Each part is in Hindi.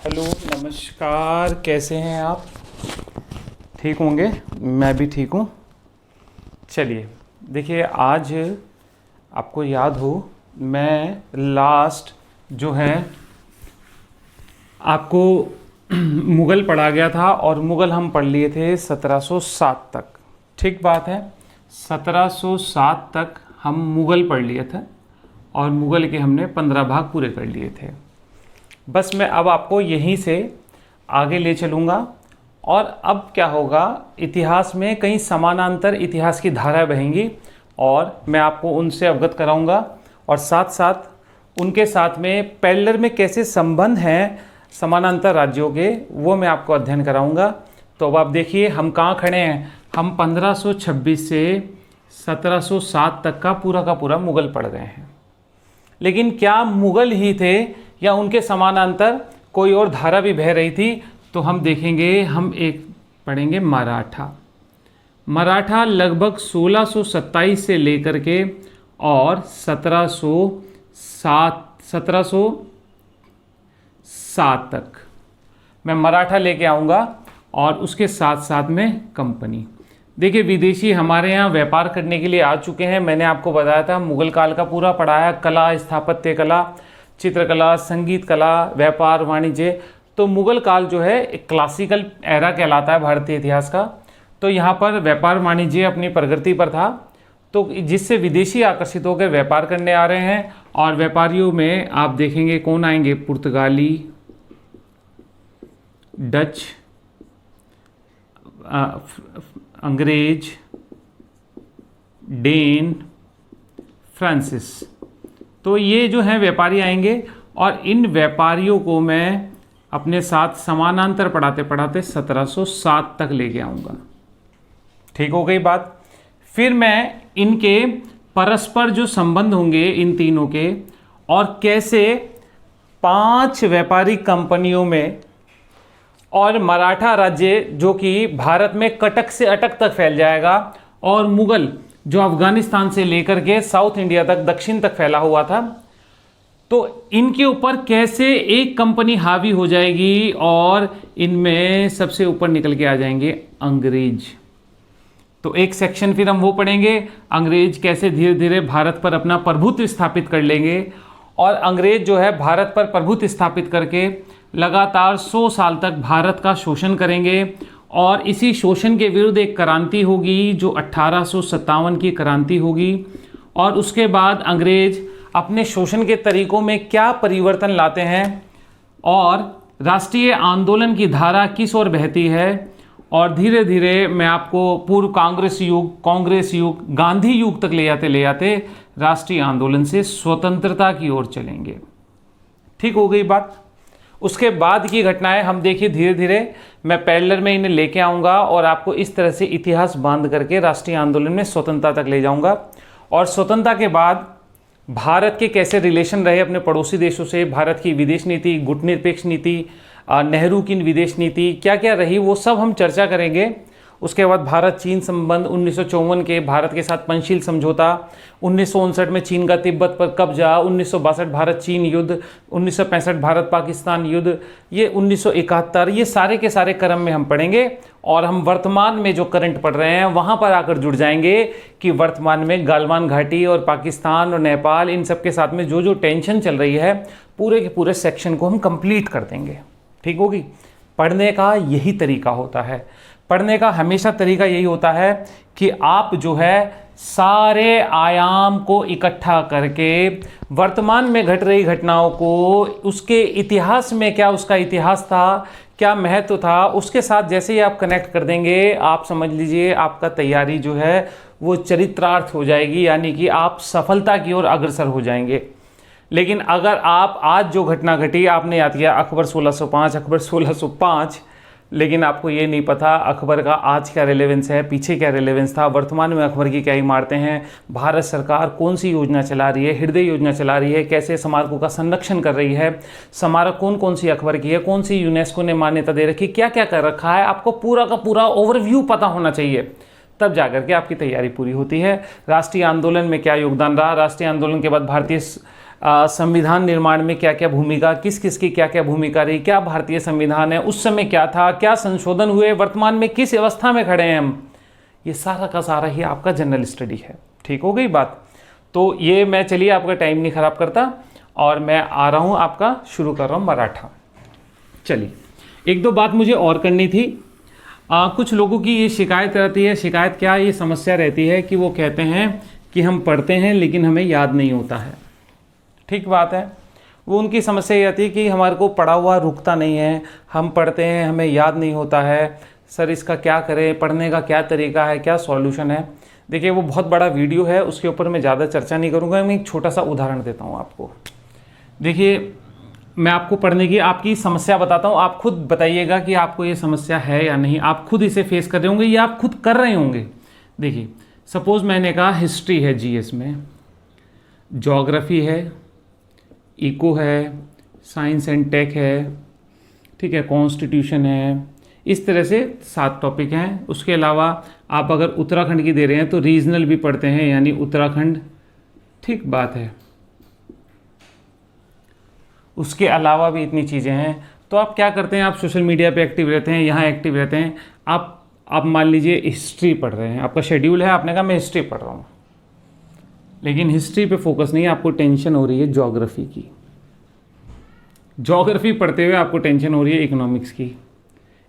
हेलो, नमस्कार। कैसे हैं आप? ठीक होंगे? मैं भी ठीक हूँ। चलिए, देखिए, आज आपको याद हो, मैं लास्ट जो है आपको मुग़ल पढ़ा गया था और मुग़ल हम पढ़ लिए थे 1707 तक। ठीक बात है, 1707 तक हम मुग़ल पढ़ लिए थे और मुग़ल के हमने 15 भाग पूरे कर लिए थे। बस मैं अब आपको यहीं से आगे ले चलूँगा और अब क्या होगा, इतिहास में कई समानांतर इतिहास की धाराएं बहेंगी और मैं आपको उनसे अवगत कराऊंगा और साथ साथ उनके साथ में पैरेलल में कैसे संबंध हैं समानांतर राज्यों के, वो मैं आपको अध्ययन कराऊंगा। तो अब आप देखिए हम कहाँ खड़े हैं। हम 1526 से 1707 तक का पूरा मुग़ल पढ़ गए हैं, लेकिन क्या मुग़ल ही थे या उनके समानांतर कोई और धारा भी बह रही थी? तो हम देखेंगे, हम एक पढ़ेंगे मराठा लगभग 1627 से लेकर के और 1707 तक मैं मराठा लेके आऊँगा और उसके साथ साथ में कंपनी। देखिए, विदेशी हमारे यहाँ व्यापार करने के लिए आ चुके हैं। मैंने आपको बताया था मुग़ल काल का पूरा पढ़ाया, कला, स्थापत्य कला, चित्रकला, संगीत कला, व्यापार, वाणिज्य। तो मुग़ल काल जो है एक क्लासिकल एरा कहलाता है भारतीय इतिहास का। तो यहाँ पर व्यापार वाणिज्य अपनी प्रगति पर था, तो जिससे विदेशी आकर्षित होकर व्यापार करने आ रहे हैं। और व्यापारियों में आप देखेंगे कौन आएंगे, पुर्तगाली, डच, अंग्रेज, डेन, फ्रांसिस। तो ये जो हैं व्यापारी आएंगे और इन व्यापारियों को मैं अपने साथ समानांतर पढ़ाते पढ़ाते 1707 तक लेके आऊँगा। ठीक हो गई बात। फिर मैं इनके परस्पर जो संबंध होंगे इन तीनों के, और कैसे 5 व्यापारिक कंपनियों में और मराठा राज्य जो कि भारत में कटक से अटक तक फैल जाएगा, और मुग़ल जो अफ़गानिस्तान से लेकर के साउथ इंडिया तक, दक्षिण तक फैला हुआ था, तो इनके ऊपर कैसे एक कंपनी हावी हो जाएगी और इनमें सबसे ऊपर निकल के आ जाएंगे अंग्रेज। तो एक सेक्शन फिर हम वो पढ़ेंगे, अंग्रेज कैसे धीरे धीरे भारत पर अपना प्रभुत्व स्थापित कर लेंगे। और अंग्रेज जो है भारत पर प्रभुत्व स्थापित करके लगातार 100 साल तक भारत का शोषण करेंगे, और इसी शोषण के विरुद्ध एक क्रांति होगी जो 1857 की क्रांति होगी। और उसके बाद अंग्रेज अपने शोषण के तरीकों में क्या परिवर्तन लाते हैं और राष्ट्रीय आंदोलन की धारा किस ओर बहती है, और धीरे धीरे मैं आपको पूर्व कांग्रेस युग, गांधी युग तक ले आते राष्ट्रीय आंदोलन से स्वतंत्रता की ओर चलेंगे। ठीक हो गई बात। उसके बाद की घटनाएं हम देखिए धीरे धीरे मैं पैरेलल में इन्हें लेके आऊँगा और आपको इस तरह से इतिहास बांध करके राष्ट्रीय आंदोलन में स्वतंत्रता तक ले जाऊँगा। और स्वतंत्रता के बाद भारत के कैसे रिलेशन रहे अपने पड़ोसी देशों से, भारत की विदेश नीति, गुटनिरपेक्ष नीति, नेहरू की विदेश नीति क्या क्या रही, वो सब हम चर्चा करेंगे। उसके बाद भारत चीन संबंध, 1954 के भारत के साथ पंचशील समझौता, 1959 में चीन का तिब्बत पर कब्जा, 1962 भारत चीन युद्ध, 1965 भारत पाकिस्तान युद्ध, ये 1971, ये सारे के सारे क्रम में हम पढ़ेंगे। और हम वर्तमान में जो करंट पढ़ रहे हैं वहाँ पर आकर जुड़ जाएंगे कि वर्तमान में गालवान घाटी और पाकिस्तान और नेपाल, इन सब के साथ में जो जो टेंशन चल रही है, पूरे के पूरे सेक्शन को हम कंप्लीट कर देंगे। ठीक होगी। पढ़ने का यही तरीका होता है, पढ़ने का हमेशा तरीका यही होता है कि आप जो है सारे आयाम को इकट्ठा करके वर्तमान में घट रही घटनाओं को, उसके इतिहास में क्या उसका इतिहास था, क्या महत्व था, उसके साथ जैसे ही आप कनेक्ट कर देंगे, आप समझ लीजिए आपका तैयारी जो है वो चरित्रार्थ हो जाएगी, यानी कि आप सफलता की ओर अग्रसर हो जाएंगे। लेकिन अगर आप आज जो घटना घटी, आपने याद किया अकबर 1605, लेकिन आपको ये नहीं पता अकबर का आज क्या रेलेवेंस है, पीछे क्या रेलेवेंस था, वर्तमान में अकबर की क्या इमारतें हैं, भारत सरकार कौन सी योजना चला रही है, हृदय योजना चला रही है, कैसे स्मारकों का संरक्षण कर रही है, स्मारक कौन कौन सी अकबर की है, कौन सी यूनेस्को ने मान्यता दे रखी, क्या क्या कर रखा है, आपको पूरा का पूरा ओवरव्यू पता होना चाहिए। तब जाकर के आपकी तैयारी पूरी होती है। राष्ट्रीय आंदोलन में क्या योगदान रहा, राष्ट्रीय आंदोलन के बाद भारतीय संविधान निर्माण में क्या क्या भूमिका, किस किस की क्या क्या भूमिका रही, क्या भारतीय संविधान है, उस समय क्या था, क्या संशोधन हुए, वर्तमान में किस अवस्था में खड़े हैं हम, ये सारा का सारा ही आपका जनरल स्टडी है। ठीक हो गई बात। तो ये मैं चलिए आपका टाइम नहीं खराब करता और मैं आ रहा हूँ, आपका शुरू कर रहा हूँ मराठा। चलिए, एक दो बात मुझे और करनी थी। कुछ लोगों की ये शिकायत रहती है, शिकायत क्या, ये समस्या रहती है कि वो कहते हैं कि हम पढ़ते हैं लेकिन हमें याद नहीं होता है। ठीक बात है, वो उनकी समस्या ये आती है कि हमारे को पढ़ा हुआ रुकता नहीं है, हम पढ़ते हैं हमें याद नहीं होता है, सर इसका क्या करें, पढ़ने का क्या तरीका है, क्या सॉल्यूशन है। देखिए वो बहुत बड़ा वीडियो है, उसके ऊपर मैं ज़्यादा चर्चा नहीं करूँगा, मैं एक छोटा सा उदाहरण देता हूँ आपको। देखिए मैं आपको पढ़ने की आपकी समस्या बताता हूँ, आप खुद बताइएगा कि आपको ये समस्या है या नहीं, आप खुद इसे फेस कर रहे होंगे या आप खुद कर रहे होंगे। देखिए सपोज़ मैंने कहा हिस्ट्री है जीएस में, ज्योग्राफी है, इको है, साइंस एंड टेक है, ठीक है, कॉन्स्टिट्यूशन है, इस तरह से 7 टॉपिक हैं। उसके अलावा आप अगर उत्तराखंड की दे रहे हैं तो रीजनल भी पढ़ते हैं, यानी उत्तराखंड, ठीक बात है। उसके अलावा भी इतनी चीज़ें हैं। तो आप क्या करते हैं, आप सोशल मीडिया पे एक्टिव रहते हैं, यहाँ एक्टिव रहते हैं, आप मान लीजिए हिस्ट्री पढ़ रहे हैं, आपका शेड्यूल है, आपने कहा मैं हिस्ट्री पढ़ रहा हूँ, लेकिन हिस्ट्री पे फोकस नहीं है, आपको टेंशन हो रही है ज्योग्राफी की। ज्योग्राफी पढ़ते हुए आपको टेंशन हो रही है इकोनॉमिक्स की,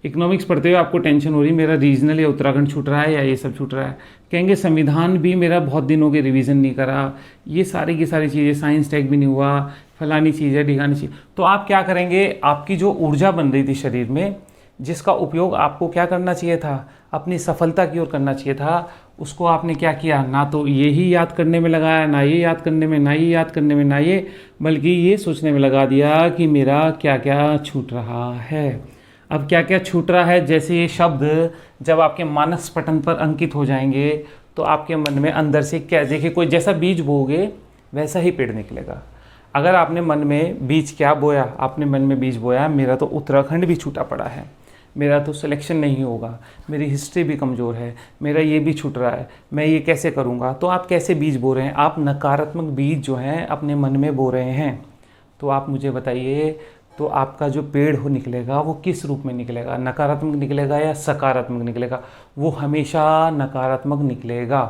इकोनॉमिक्स पढ़ते हुए आपको टेंशन हो रही है मेरा रीजनल या उत्तराखंड छूट रहा है या ये सब छूट रहा है। कहेंगे संविधान भी मेरा बहुत दिन हो गए रिवीजन नहीं करा, ये सारी की सारी चीज़ें, साइंस टेक भी नहीं हुआ, फलानी चीज़ है, ढिकानी चीज़। तो आप क्या करेंगे, आपकी जो ऊर्जा बन रही थी शरीर में, जिसका उपयोग आपको क्या करना चाहिए था, अपनी सफलता की ओर करना चाहिए था, उसको आपने क्या किया, ना तो यही याद करने में लगाया, ना ये याद करने में, ना ये याद करने में, ना ये, बल्कि ये सोचने में लगा दिया कि मेरा क्या क्या छूट रहा है। अब क्या क्या छूट रहा है, जैसे ये शब्द जब आपके मानस पटल पर अंकित हो जाएंगे तो आपके मन में अंदर से क्या, देखिए कोई जैसा बीज बोओगे वैसा ही पेड़ निकलेगा। अगर आपने मन में बीज क्या बोया, आपने मन में बीज बोया मेरा तो उत्तराखंड भी छूटा पड़ा है, मेरा तो सिलेक्शन नहीं होगा, मेरी हिस्ट्री भी कमज़ोर है, मेरा ये भी छूट रहा है, मैं ये कैसे करूँगा। तो आप कैसे बीज बो रहे हैं, आप नकारात्मक बीज जो हैं अपने मन में बो रहे हैं। तो आप मुझे बताइए, तो आपका जो पेड़ हो निकलेगा वो किस रूप में निकलेगा, नकारात्मक निकलेगा या सकारात्मक निकलेगा? वो हमेशा नकारात्मक निकलेगा।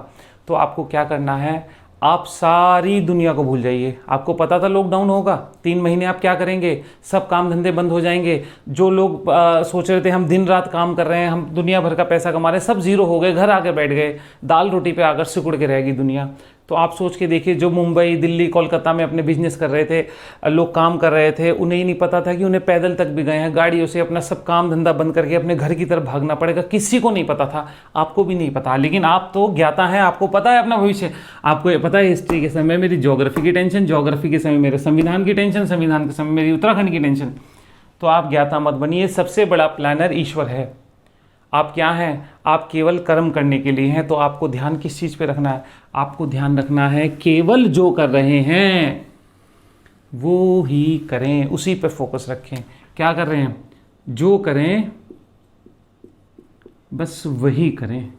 तो आपको क्या करना है, आप सारी दुनिया को भूल जाइए। आपको पता था लॉकडाउन होगा, 3 महीने आप क्या करेंगे, सब काम धंधे बंद हो जाएंगे। जो लोग सोच रहे थे हम दिन रात काम कर रहे हैं, हम दुनिया भर का पैसा कमा रहे हैं, सब जीरो हो गए, घर आके बैठ गए, दाल रोटी पे आकर सिकुड़ के रहेगी दुनिया। तो आप सोच के देखिए, जो मुंबई, दिल्ली, कोलकाता में अपने बिजनेस कर रहे थे, लोग काम कर रहे थे, उन्हें ही नहीं पता था कि उन्हें पैदल तक भी गए हैं, गाड़ियों से अपना सब काम धंधा बंद करके अपने घर की तरफ भागना पड़ेगा। किसी को नहीं पता था, आपको भी नहीं पता, लेकिन आप तो ज्ञाता हैं, आपको पता है अपना भविष्य। आपको ये पता है हिस्ट्री के समय मेरी ज्योग्राफी की टेंशन, ज्योग्राफी के समय मेरे संविधान की टेंशन, संविधान के समय मेरी उत्तराखंड की टेंशन। तो आप ज्ञाता मत बनिए, सबसे बड़ा प्लानर ईश्वर है। आप क्या हैं, आप केवल कर्म करने के लिए हैं। तो आपको ध्यान किस चीज़ पे रखना है, आपको ध्यान रखना है केवल जो कर रहे हैं वो ही करें, उसी पे फोकस रखें। क्या कर रहे हैं, जो करें बस वही करें।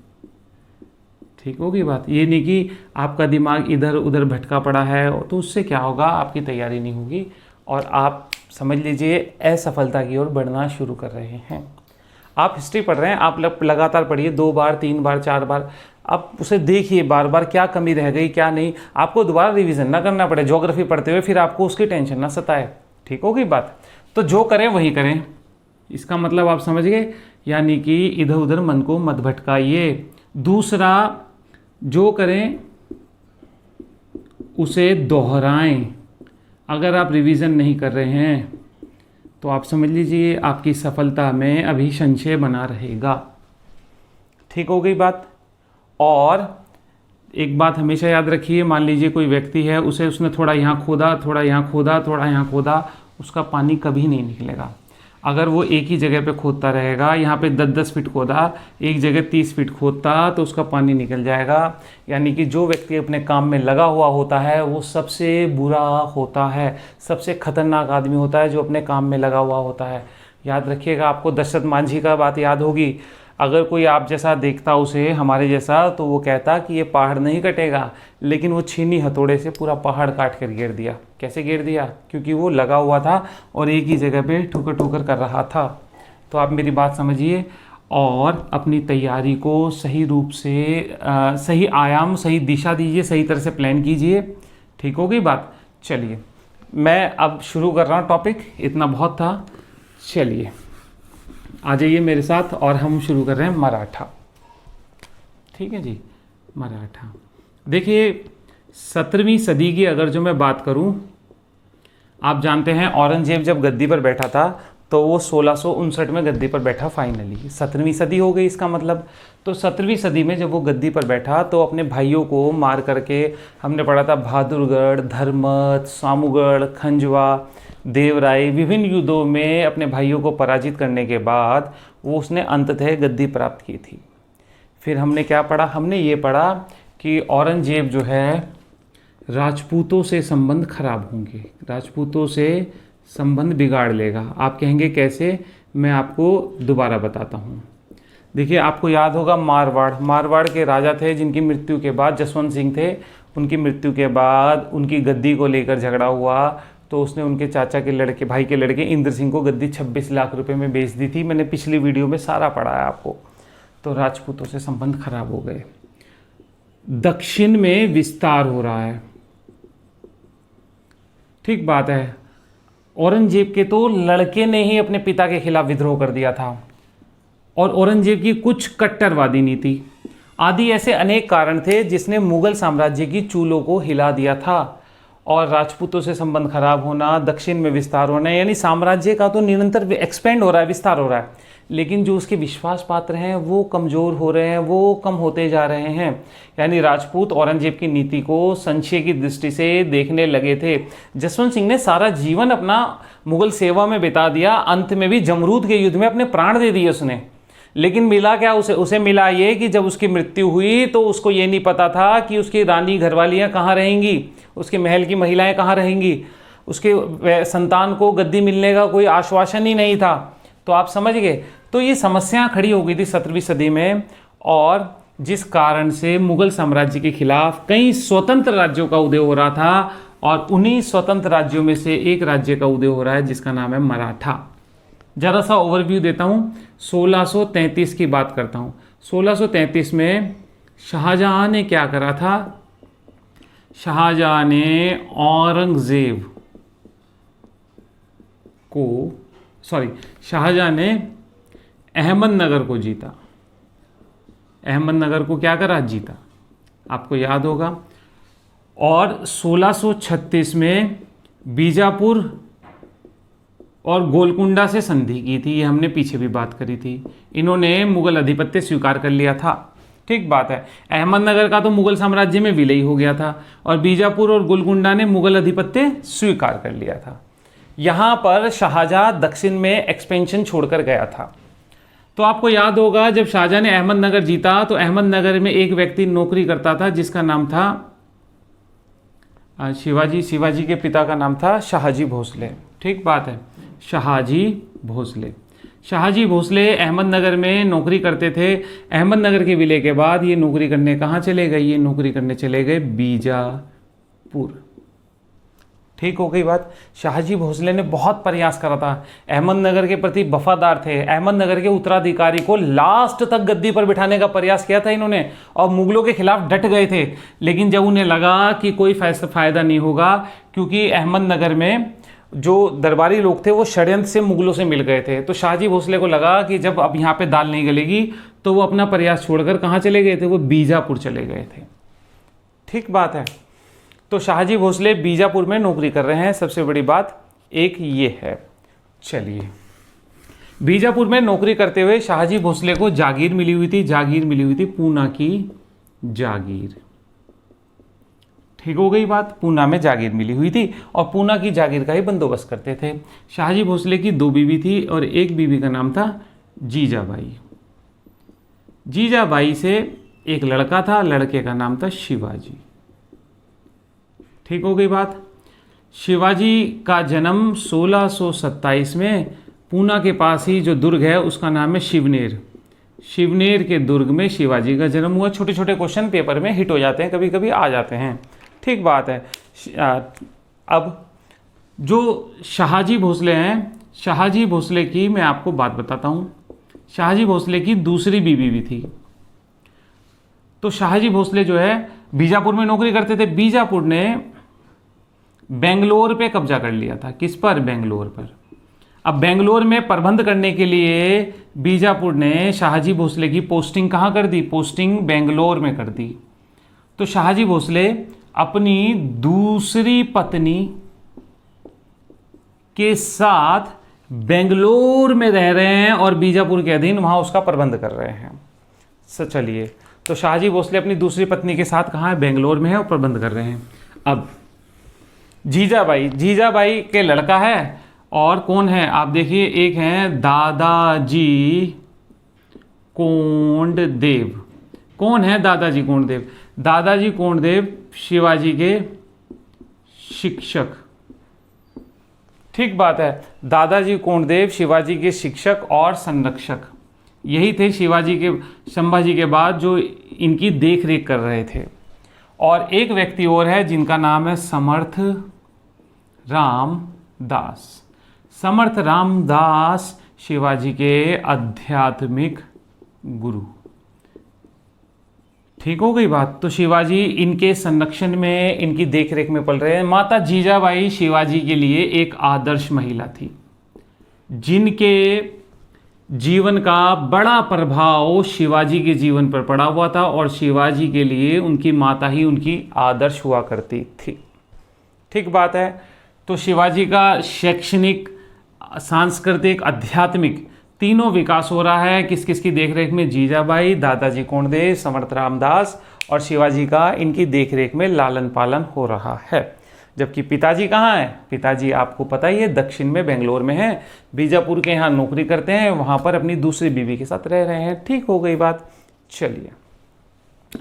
ठीक होगी बात, ये नहीं कि आपका दिमाग इधर उधर भटका पड़ा है, तो उससे क्या होगा, आपकी तैयारी नहीं होगी और आप समझ लीजिए असफलता की ओर बढ़ना शुरू कर रहे हैं। आप हिस्ट्री पढ़ रहे हैं, आप लगातार पढ़िए, 2 बार 3 बार 4 बार, आप उसे देखिए बार बार क्या कमी रह गई क्या नहीं, आपको दोबारा रिवीजन ना करना पड़े ज्योग्राफी पढ़ते हुए, फिर आपको उसकी टेंशन ना सताए। ठीक होगी बात। तो जो करें वही करें, इसका मतलब आप समझ गए, यानी कि इधर उधर मन को मत भटकाइए। दूसरा, जो करें उसे दोहराएं। अगर आप रिवीजन नहीं कर रहे हैं तो आप समझ लीजिए आपकी सफलता में अभी संशय बना रहेगा। ठीक हो गई बात। और एक बात हमेशा याद रखिए, मान लीजिए कोई व्यक्ति है, उसने थोड़ा यहाँ खोदा, थोड़ा यहाँ खोदा, थोड़ा यहाँ खोदा, उसका पानी कभी नहीं निकलेगा। अगर वो एक ही जगह पे खोदता रहेगा, यहाँ पे 10-10 फीट खोदा, एक जगह 30 फीट खोदता, तो उसका पानी निकल जाएगा। यानी कि जो व्यक्ति अपने काम में लगा हुआ होता है वो सबसे बुरा होता है, सबसे खतरनाक आदमी होता है जो अपने काम में लगा हुआ होता है। याद रखिएगा, आपको दशरथ मांझी का बात याद होगी, अगर कोई आप जैसा देखता उसे, हमारे जैसा, तो वो कहता कि ये पहाड़ नहीं कटेगा, लेकिन वो छीनी हथौड़े से पूरा पहाड़ काट कर गिर दिया। कैसे गिर दिया? क्योंकि वो लगा हुआ था और एक ही जगह पे ठुकर ठुकर कर रहा था। तो आप मेरी बात समझिए और अपनी तैयारी को सही रूप से सही आयाम, सही दिशा दीजिए, सही तरह से प्लान कीजिए। ठीक हो गई बात? चलिए मैं अब शुरू कर रहा हूँ टॉपिक, इतना बहुत था। चलिए आ जाइए मेरे साथ और हम शुरू कर रहे हैं मराठा। ठीक है जी, मराठा। देखिए 17वीं सदी की अगर जो मैं बात करूं, आप जानते हैं औरंगजेब जब गद्दी पर बैठा था तो वो 1659 में गद्दी पर बैठा फाइनली। 17वीं सदी हो गई इसका मतलब। तो 17वीं सदी में जब वो गद्दी पर बैठा तो अपने भाइयों को मार करके, हमने पढ़ा था बहादुरगढ़, धर्मत, सामूगढ़, खंजवा, देवराय, विभिन्न युद्धों में अपने भाइयों को पराजित करने के बाद वो उसने अंततः गद्दी प्राप्त की थी। फिर हमने क्या पढ़ा? हमने ये पढ़ा कि औरंगजेब जो है राजपूतों से संबंध खराब होंगे, राजपूतों से संबंध बिगाड़ लेगा। आप कहेंगे कैसे? मैं आपको दोबारा बताता हूँ। देखिए आपको याद होगा मारवाड़ के राजा थे जिनकी मृत्यु के बाद, जसवंत सिंह थे, उनकी मृत्यु के बाद उनकी गद्दी को लेकर झगड़ा हुआ तो उसने उनके चाचा के लड़के, भाई के लड़के इंद्र सिंह को गद्दी 26 लाख रुपए में बेच दी थी। मैंने पिछली वीडियो में सारा पढ़ा है आपको। तो राजपूतों से संबंध खराब हो गए। दक्षिण में विस्तार हो रहा है, ठीक बात है। औरंगजेब के तो लड़के ने ही अपने पिता के खिलाफ विद्रोह कर दिया था और औरंगजेब की कुछ कट्टरवादी नीति आदि ऐसे अनेक कारण थे जिसने मुगल साम्राज्य की चूलों को हिला दिया था। और राजपूतों से संबंध खराब होना, दक्षिण में विस्तार होना, यानी साम्राज्य का तो निरंतर एक्सपेंड हो रहा है, विस्तार हो रहा है, लेकिन जो उसके विश्वास पात्र हैं वो कमज़ोर हो रहे हैं, वो कम होते जा रहे हैं। यानी राजपूत औरंगजेब की नीति को संशय की दृष्टि से देखने लगे थे। जसवंत सिंह ने सारा जीवन अपना मुगल सेवा में बिता दिया, अंत में भी जमरूद के युद्ध में अपने प्राण दे दिए उसने। लेकिन मिला क्या उसे मिला ये कि जब उसकी मृत्यु हुई तो उसको ये नहीं पता था कि उसकी रानी घरवालियाँ कहाँ रहेंगी, उसके महल की महिलाएं कहाँ रहेंगी, उसके संतान को गद्दी मिलने का कोई आश्वासन ही नहीं था। तो आप समझ गए। तो ये समस्या खड़ी हो गई थी 17वीं सदी में, और जिस कारण से मुगल साम्राज्य के खिलाफ कई स्वतंत्र राज्यों का उदय हो रहा था, और उन्हीं स्वतंत्र राज्यों में से एक राज्य का उदय हो रहा है जिसका नाम है मराठा। जरा सा ओवरव्यू देता हूँ। 1633 की बात करता हूँ। 1633 में शाहजहां ने क्या करा था? शाहजहां ने औरंगजेब को, शाहजहां ने अहमदनगर को जीता। अहमदनगर को क्या करा? जीता, आपको याद होगा। और 1636 में बीजापुर और गोलकुंडा से संधि की थी, ये हमने पीछे भी बात करी थी। इन्होंने मुगल अधिपत्य स्वीकार कर लिया था, ठीक बात है। अहमदनगर का तो मुगल साम्राज्य में विलय हो गया था और बीजापुर और गोलकुंडा ने मुगल अधिपत्य स्वीकार कर लिया था। यहाँ पर शाहजहां दक्षिण में एक्सपेंशन छोड़कर गया था। तो आपको याद होगा जब शाहजहां ने अहमदनगर जीता तो अहमदनगर में एक व्यक्ति नौकरी करता था जिसका नाम था शिवाजी के पिता का नाम था शाहजी भोसले, ठीक बात है, शाहजी भोसले। शाहजी भोसले अहमदनगर में नौकरी करते थे। अहमदनगर के विलय के बाद ये नौकरी करने कहाँ चले गए? ये नौकरी करने चले गए बीजापुर, ठीक हो गई बात। शाहजी भोसले ने बहुत प्रयास करा था, अहमदनगर के प्रति वफादार थे। अहमदनगर के उत्तराधिकारी को लास्ट तक गद्दी पर बिठाने का प्रयास किया था इन्होंने और मुगलों के खिलाफ डट गए थे। लेकिन जब उन्हें लगा कि कोई फायदा नहीं होगा, क्योंकि अहमदनगर में जो दरबारी लोग थे वो षड्यंत्र से मुगलों से मिल गए थे, तो शाहजी भोसले को लगा कि जब अब यहाँ पे दाल नहीं गलेगी तो वो अपना प्रयास छोड़कर कहाँ चले गए थे? वो बीजापुर चले गए थे, ठीक बात है। तो शाहजी भोसले बीजापुर में नौकरी कर रहे हैं। सबसे बड़ी बात एक ये है। चलिए, बीजापुर में नौकरी करते हुए शाहजी भोसले को जागीर मिली हुई थी। जागीर मिली हुई थी पूना की जागीर, ठीक हो गई बात। पूना में जागीर मिली हुई थी और पूना की जागीर का ही बंदोबस्त करते थे। शाहजी भोसले की 2 बीवी थी और एक बीवी का नाम था जीजाबाई। जीजाबाई से एक लड़का था, लड़के का नाम था शिवाजी, ठीक हो गई बात। शिवाजी का जन्म 1627 में पूना के पास ही जो दुर्ग है उसका नाम है शिवनेर। शिवनेर के दुर्ग में शिवाजी का जन्म हुआ। छोटे छोटे क्वेश्चन पेपर में हिट हो जाते हैं, कभी कभी आ जाते हैं, ठीक बात है। अब जो शाहजी भोसले हैं, शाहजी भोसले की मैं आपको बात बताता हूँ। शाहजी भोसले की दूसरी बीवी भी थी। तो शाहजी भोसले जो है बीजापुर में नौकरी करते थे। बीजापुर ने बेंगलोर पे कब्जा कर लिया था। किस पर? बेंगलोर पर। अब बेंगलोर में प्रबंध करने के लिए बीजापुर ने शाहजी भोसले की पोस्टिंग कहाँ कर दी? पोस्टिंग बेंगलोर में कर दी। तो शाहजी भोसले अपनी दूसरी पत्नी के साथ बेंगलोर में रह रहे हैं और बीजापुर के अधीन वहां उसका प्रबंध कर रहे हैं। चलिए, तो शाहजी भोसले अपनी दूसरी पत्नी के साथ कहाँ है? बेंगलोर में है और प्रबंध कर रहे हैं। अब जीजाबाई, जीजाबाई के लड़का है और कौन है आप देखिए, एक हैं दादाजी कोंडदेव। कौन है दादाजी कोंडदेव? दादाजी कोंडदेव शिवाजी के शिक्षक, ठीक बात है। दादाजी कोंडदेव शिवाजी के शिक्षक और संरक्षक, यही थे शिवाजी के, संभाजी के बाद जो इनकी देख रेख कर रहे थे। और एक व्यक्ति और है जिनका नाम है समर्थ रामदास। समर्थ रामदास शिवाजी के आध्यात्मिक गुरु, ठीक हो गई बात। तो शिवाजी इनके संरक्षण में, इनकी देखरेख में पल रहे हैं। माता जीजाबाई शिवाजी के लिए एक आदर्श महिला थी, जिनके जीवन का बड़ा प्रभाव शिवाजी के जीवन पर पड़ा हुआ था और शिवाजी के लिए उनकी माता ही उनकी आदर्श हुआ करती थी, ठीक बात है। तो शिवाजी का शैक्षणिक, सांस्कृतिक, आध्यात्मिक तीनों विकास हो रहा है। किस किस की देखरेख में? जीजाबाई, दादाजी कोंडदेव, समर्थ रामदास और शिवाजी का इनकी देखरेख में लालन पालन हो रहा है। जबकि पिताजी कहाँ हैं? पिताजी आपको पता ही है दक्षिण में बेंगलोर में हैं, बीजापुर के यहाँ नौकरी करते हैं, वहाँ पर अपनी दूसरी बीवी के साथ रह रहे हैं, ठीक हो गई बात। चलिए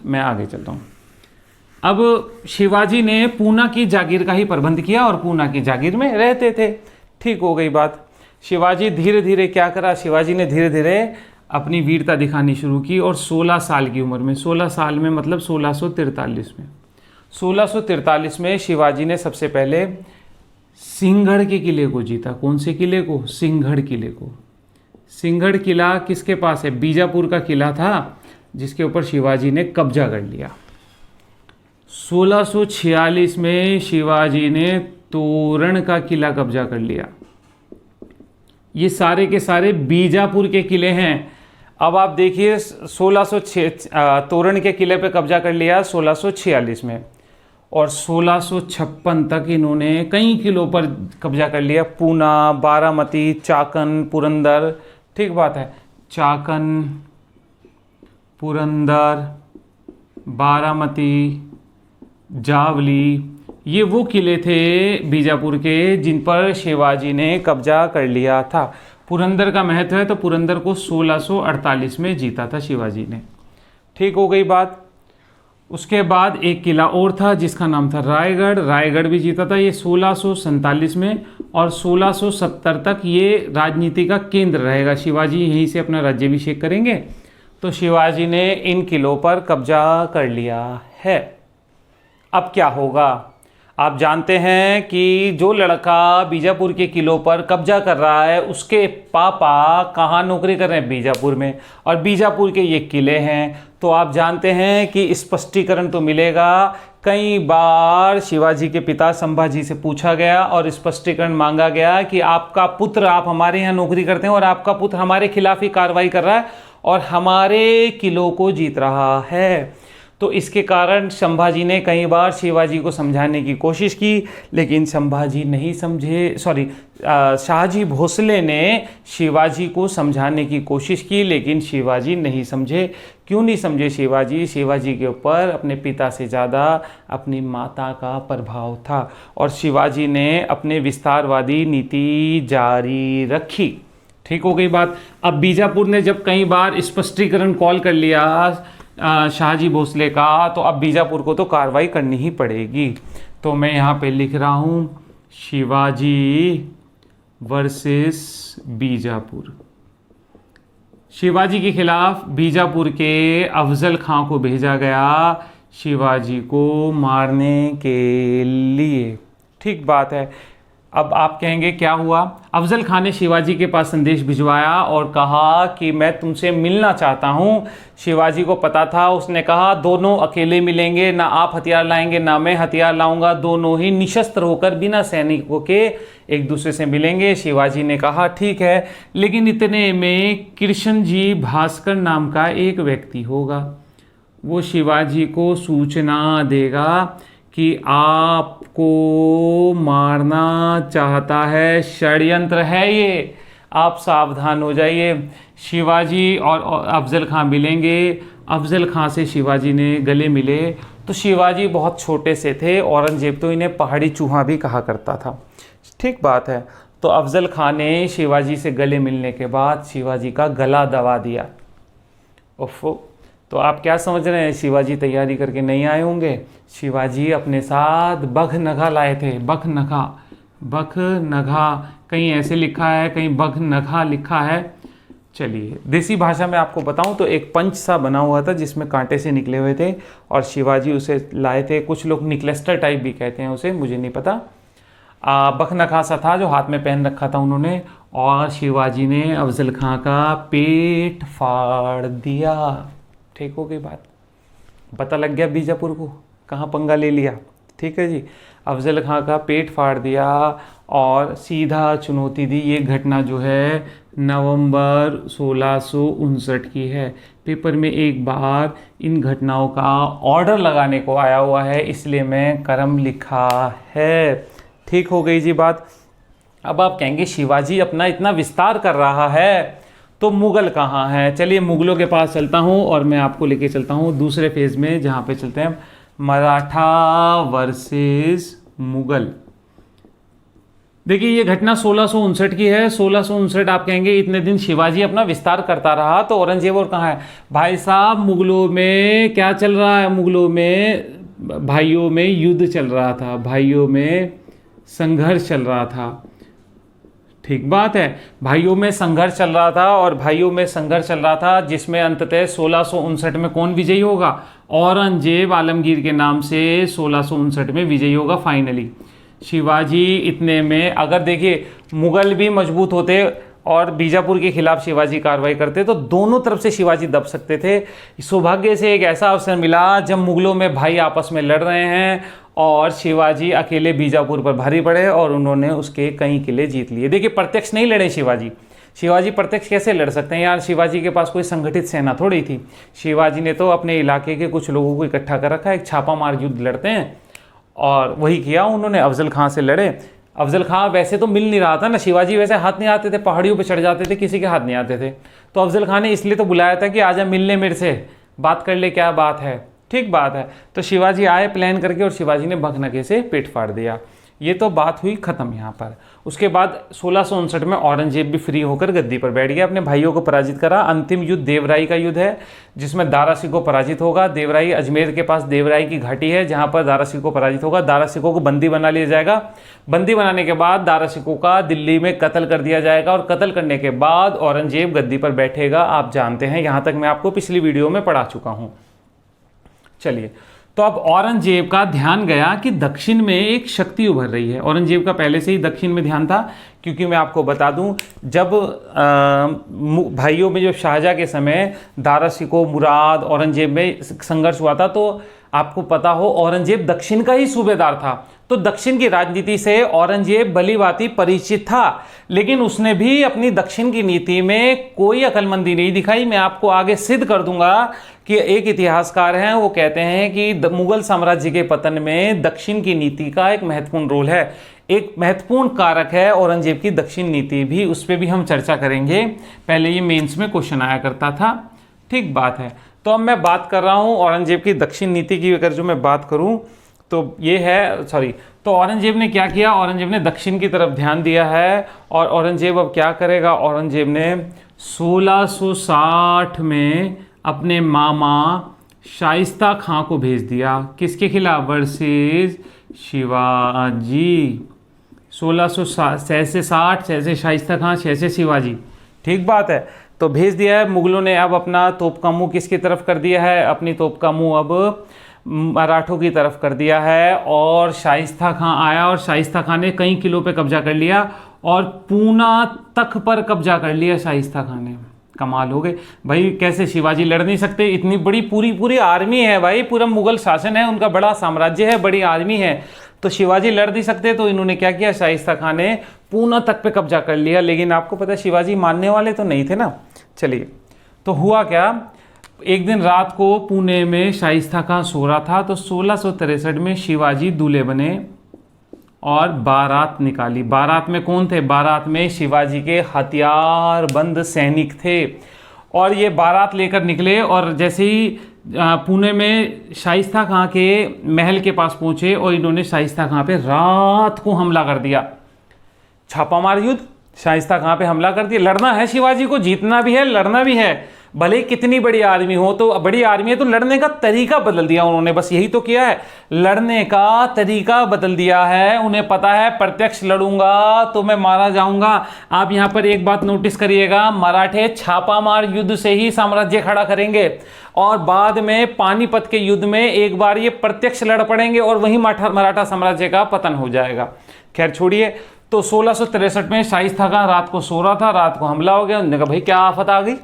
मैं आगे चलता हूँ। अब शिवाजी ने पूना की जागीर का ही प्रबंध किया और पूना की जागीर में रहते थे, ठीक हो गई बात। शिवाजी धीरे धीरे क्या करा? शिवाजी ने धीरे धीरे अपनी वीरता दिखानी शुरू की और 16 साल की उम्र में, 16 साल में मतलब 1643 में, 1643 में शिवाजी ने सबसे पहले सिंहगढ़ के किले को जीता। कौन से किले को? सिंहगढ़ किले को। सिंहगढ़ किला किसके पास है? बीजापुर का किला था जिसके ऊपर शिवाजी ने कब्जा कर लिया। 1646 में शिवाजी ने तोरण का किला कब्जा कर लिया। ये सारे के सारे बीजापुर के किले हैं। अब आप देखिए 1606 तोरण के किले पे कब्जा कर लिया 1646 में, और 1656 तक इन्होंने कई किलों पर कब्जा कर लिया। पूना, बारामती, चाकन, पुरंदर, ठीक बात है। चाकन, पुरंदर, बारामती, जावली, ये वो किले थे बीजापुर के जिन पर शिवाजी ने कब्जा कर लिया था। पुरंदर का महत्व है तो पुरंदर को 1648 में जीता था शिवाजी ने, ठीक हो गई बात। उसके बाद एक किला और था जिसका नाम था रायगढ़। रायगढ़ भी जीता था ये 1647 में, और 1670 तक ये राजनीति का केंद्र रहेगा। शिवाजी यहीं से अपना राज्याभिषेक करेंगे। तो शिवाजी ने इन किलों पर कब्जा कर लिया है। अब क्या होगा? आप जानते हैं कि जो लड़का बीजापुर के किलों पर कब्जा कर रहा है उसके पापा कहाँ नौकरी कर रहे हैं? बीजापुर में, और बीजापुर के ये किले हैं। तो आप जानते हैं कि स्पष्टीकरण तो मिलेगा। कई बार शिवाजी के पिता संभाजी से पूछा गया और स्पष्टीकरण मांगा गया कि आपका पुत्र, आप हमारे यहाँ नौकरी करते हैं और आपका पुत्र हमारे खिलाफ ही कार्रवाई कर रहा है और हमारे किलों को जीत रहा है। तो इसके कारण संभाजी ने कई बार शिवाजी को समझाने की कोशिश की, लेकिन संभाजी नहीं समझे। शाहजी भोसले ने शिवाजी को समझाने की कोशिश की, लेकिन शिवाजी नहीं समझे। क्यों नहीं समझे शिवाजी? शिवाजी के ऊपर अपने पिता से ज़्यादा अपनी माता का प्रभाव था और शिवाजी ने अपने विस्तारवादी नीति जारी रखी, ठीक हो गई बात। अब बीजापुर ने जब कई बार स्पष्टीकरण कॉल कर लिया शाहजी भोसले का, तो अब बीजापुर को तो कार्रवाई करनी ही पड़ेगी। तो मैं यहाँ पे लिख रहा हूँ शिवाजी वर्सेस बीजापुर। शिवाजी के खिलाफ बीजापुर के अफजल खां को भेजा गया शिवाजी को मारने के लिए। ठीक बात है। अब आप कहेंगे क्या हुआ? अफजल खान ने शिवाजी के पास संदेश भिजवाया और कहा कि मैं तुमसे मिलना चाहता हूँ। शिवाजी को पता था, उसने कहा दोनों अकेले मिलेंगे, ना आप हथियार लाएंगे ना मैं हथियार लाऊंगा, दोनों ही निशस्त्र होकर बिना सैनिकों के एक दूसरे से मिलेंगे। शिवाजी ने कहा ठीक है, लेकिन इतने में कृष्ण जी भास्कर नाम का एक व्यक्ति होगा, वो शिवाजी को सूचना देगा कि आपको मारना चाहता है, षड्यंत्र है ये, आप सावधान हो जाइए। शिवाजी और अफजल खां मिलेंगे। अफजल खां से शिवाजी ने गले मिले तो शिवाजी बहुत छोटे से थे, औरंगजेब तो इन्हें पहाड़ी चूहा भी कहा करता था। ठीक बात है। तो अफजल खां ने शिवाजी से गले मिलने के बाद शिवाजी का गला दबा दिया। उफ़, तो आप क्या समझ रहे हैं, शिवाजी तैयारी करके नहीं आए होंगे? शिवाजी अपने साथ बखनखा लाए थे। बखनखा, बखनखा, कहीं ऐसे लिखा है, कहीं बखनखा लिखा है। चलिए देसी भाषा में आपको बताऊं तो एक पंच सा बना हुआ था जिसमें कांटे से निकले हुए थे और शिवाजी उसे लाए थे। कुछ लोग निकलेस्टर टाइप भी कहते हैं उसे, मुझे नहीं पता। बखनखा सा था जो हाथ में पहन रखा था उन्होंने, और शिवाजी ने अफजल खां का पेट फाड़ दिया। ठीक हो गई बात? पता लग गया बीजापुर को कहाँ पंगा ले लिया। ठीक है जी, अफजल खां का पेट फाड़ दिया और सीधा चुनौती दी। ये घटना जो है नवंबर 1659 की है। पेपर में एक बार इन घटनाओं का ऑर्डर लगाने को आया हुआ है, इसलिए मैं क्रम लिखा है। ठीक हो गई जी बात। अब आप कहेंगे शिवाजी अपना इतना विस्तार कर रहा है तो मुगल कहाँ हैं? चलिए मुगलों के पास चलता हूँ और मैं आपको लेके चलता हूँ दूसरे फेज में, जहाँ पे चलते हैं मराठा वर्सेस मुगल। देखिए ये घटना 1659 की है। 1659 आप कहेंगे इतने दिन शिवाजी अपना विस्तार करता रहा तो औरंगजेब और कहाँ है? भाई साहब मुगलों में क्या चल रहा है? मुगलों में भाइयों में युद्ध चल रहा था, भाइयों में संघर्ष चल रहा था। ठीक बात है, भाइयों में संघर्ष चल रहा था और भाइयों में संघर्ष चल रहा था जिसमें अंततः 1659 में कौन विजयी होगा? औरंगजेब आलमगीर के नाम से 1659 में विजयी होगा फाइनली। शिवाजी इतने में, अगर देखिए मुगल भी मजबूत होते और बीजापुर के खिलाफ शिवाजी कार्रवाई करते तो दोनों तरफ से शिवाजी दब सकते थे। सौभाग्य से एक ऐसा अवसर मिला जब मुगलों में भाई आपस में लड़ रहे हैं और शिवाजी अकेले बीजापुर पर भारी पड़े और उन्होंने उसके कई किले जीत लिए। देखिए प्रत्यक्ष नहीं लड़े शिवाजी प्रत्यक्ष कैसे लड़ सकते हैं यार? शिवाजी के पास कोई संगठित सेना थोड़ी थी। शिवाजी ने तो अपने इलाके के कुछ लोगों को इकट्ठा कर रखा, एक छापा मार युद्ध लड़ते हैं, और वही किया उन्होंने। अफजल खां से लड़े। अफजल खां वैसे तो मिल नहीं रहा था ना, शिवाजी वैसे हाथ नहीं आते थे, पहाड़ियों पे चढ़ जाते थे, किसी के हाथ नहीं आते थे। तो अफजल खां ने इसलिए तो बुलाया था कि आजा मिलने मेरे से, बात कर ले, क्या बात है। ठीक बात है। तो शिवाजी आए प्लान करके और शिवाजी ने बखनखे से पेट फाड़ दिया। ये तो बात हुई ख़त्म यहाँ पर। उसके बाद 1659 में औरंगजेब भी फ्री होकर गद्दी पर बैठ गया, अपने भाइयों को पराजित करा। अंतिम युद्ध देवराई का युद्ध है जिसमें दारा सिकोह पराजित होगा। देवराई अजमेर के पास देवराई की घाटी है जहाँ पर दारा सिकोह पराजित होगा। दारा सिकोह को बंदी बना लिया जाएगा। बंदी बनाने के बाद दारा सिकोह का दिल्ली में कत्ल कर दिया जाएगा और कत्ल करने के बाद औरंगजेब गद्दी पर बैठेगा। आप जानते हैं, यहाँ तक मैं आपको पिछली वीडियो में पढ़ा चुका हूँ। चलिए, तो अब औरंगजेब का ध्यान गया कि दक्षिण में एक शक्ति उभर रही है। औरंगजेब का पहले से ही दक्षिण में ध्यान था, क्योंकि मैं आपको बता दूं जब भाइयों में, जब शाहजहाँ के समय दारा सिकोह, मुराद, औरंगजेब में संघर्ष हुआ था, तो आपको पता हो औरंगजेब दक्षिण का ही सूबेदार था, तो दक्षिण की राजनीति से औरंगजेब भलीभांति परिचित था। लेकिन उसने भी अपनी दक्षिण की नीति में कोई अक्लमंदी नहीं दिखाई। मैं आपको आगे सिद्ध कर दूंगा कि एक इतिहासकार हैं, वो कहते हैं कि मुगल साम्राज्य के पतन में दक्षिण की नीति का एक महत्वपूर्ण रोल है, एक महत्वपूर्ण कारक है औरंगजेब की दक्षिण नीति भी। उस पर भी हम चर्चा करेंगे। पहले ये मेंस में क्वेश्चन आया करता था। ठीक बात है। तो अब मैं बात कर रहा हूँ औरंगजेब की दक्षिण नीति की। अगर जो मैं बात करूँ तो ये है, तो औरंगजेब ने क्या किया? औरंगजेब ने दक्षिण की तरफ ध्यान दिया है। और औरंगजेब अब क्या करेगा? औरंगजेब ने 1660 में अपने मामा शाइस्ता खां को भेज दिया। किसके खिलाफ? वर्सेस शिवाजी। 1660 से शाइस्ता खां, 6 से शिवाजी। ठीक बात है। तो भेज दिया है मुगलों ने। अब अपना तोप का मुंह किसकी तरफ कर दिया है? अपनी तोप का मुंह अब मराठों की तरफ कर दिया है। और शाइस्ता खां आया और शाइस्ता खां ने कई किलों पे कब्जा कर लिया और पूना तक पर कब्जा कर लिया शाइस्ता खां ने। कमाल हो गए भाई, कैसे शिवाजी लड़ नहीं सकते? इतनी बड़ी पूरी पूरी आर्मी है भाई, पूरा मुगल शासन है, उनका बड़ा साम्राज्य है, बड़ी आर्मी है, तो शिवाजी लड़ नहीं सकते? तो इन्होंने क्या किया, शाइस्ता खां ने पूना तक पे कब्जा कर लिया। लेकिन आपको पता है शिवाजी मानने वाले तो नहीं थे ना। चलिए, तो हुआ क्या, एक दिन रात को पुणे में शाइस्ता खां सो रहा था, तो 1663 में शिवाजी दूल्हे बने और बारात निकाली। बारात में कौन थे? बारात में शिवाजी के हथियारबंद सैनिक थे। और ये बारात लेकर निकले और जैसे ही पुणे में शाइस्ता खां के महल के पास पहुंचे और इन्होंने शाइस्ता खां पे रात को हमला कर दिया। छापामार युद्ध, शाइस्ता खां पे हमला कर दिया। लड़ना है शिवाजी को, जीतना भी है, लड़ना भी है, भले कितनी बड़ी आर्मी हो। तो बड़ी आर्मी है तो लड़ने का तरीका बदल दिया उन्होंने, बस यही तो किया है, लड़ने का तरीका बदल दिया है। उन्हें पता है प्रत्यक्ष लड़ूंगा तो मैं मारा जाऊंगा। आप यहां पर एक बात नोटिस करिएगा, मराठे छापामार युद्ध से ही साम्राज्य खड़ा करेंगे और बाद में पानीपत के युद्ध में एक बार ये प्रत्यक्ष लड़ पड़ेंगे और वहीं मराठा साम्राज्य का पतन हो जाएगा। खैर छोड़िए, तो 1663 में शाइस्ता खां रात को सो रहा था, रात को हमला हो गया। उन्होंने कहा भाई क्या आफत आ गई?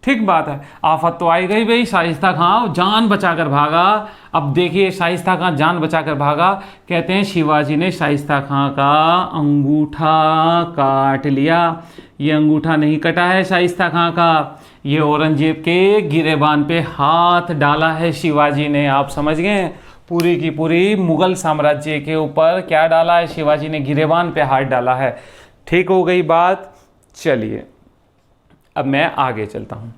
ठीक बात है, आफत तो आई गई भाई। शाइस्ता खां जान बचाकर भागा। अब देखिए शाइस्ता खां जान बचाकर भागा, कहते हैं शिवाजी ने शाइस्ता खां का अंगूठा काट लिया। ये अंगूठा नहीं कटा है शाइस्ता खां का, ये औरंगजेब के गिरेबान पे हाथ डाला है शिवाजी ने। आप समझ गए, पूरी की पूरी मुगल साम्राज्य के ऊपर क्या डाला है शिवाजी ने? गिरेबान पे हाथ डाला है। ठीक हो गई बात। चलिए अब मैं आगे चलता हूँ।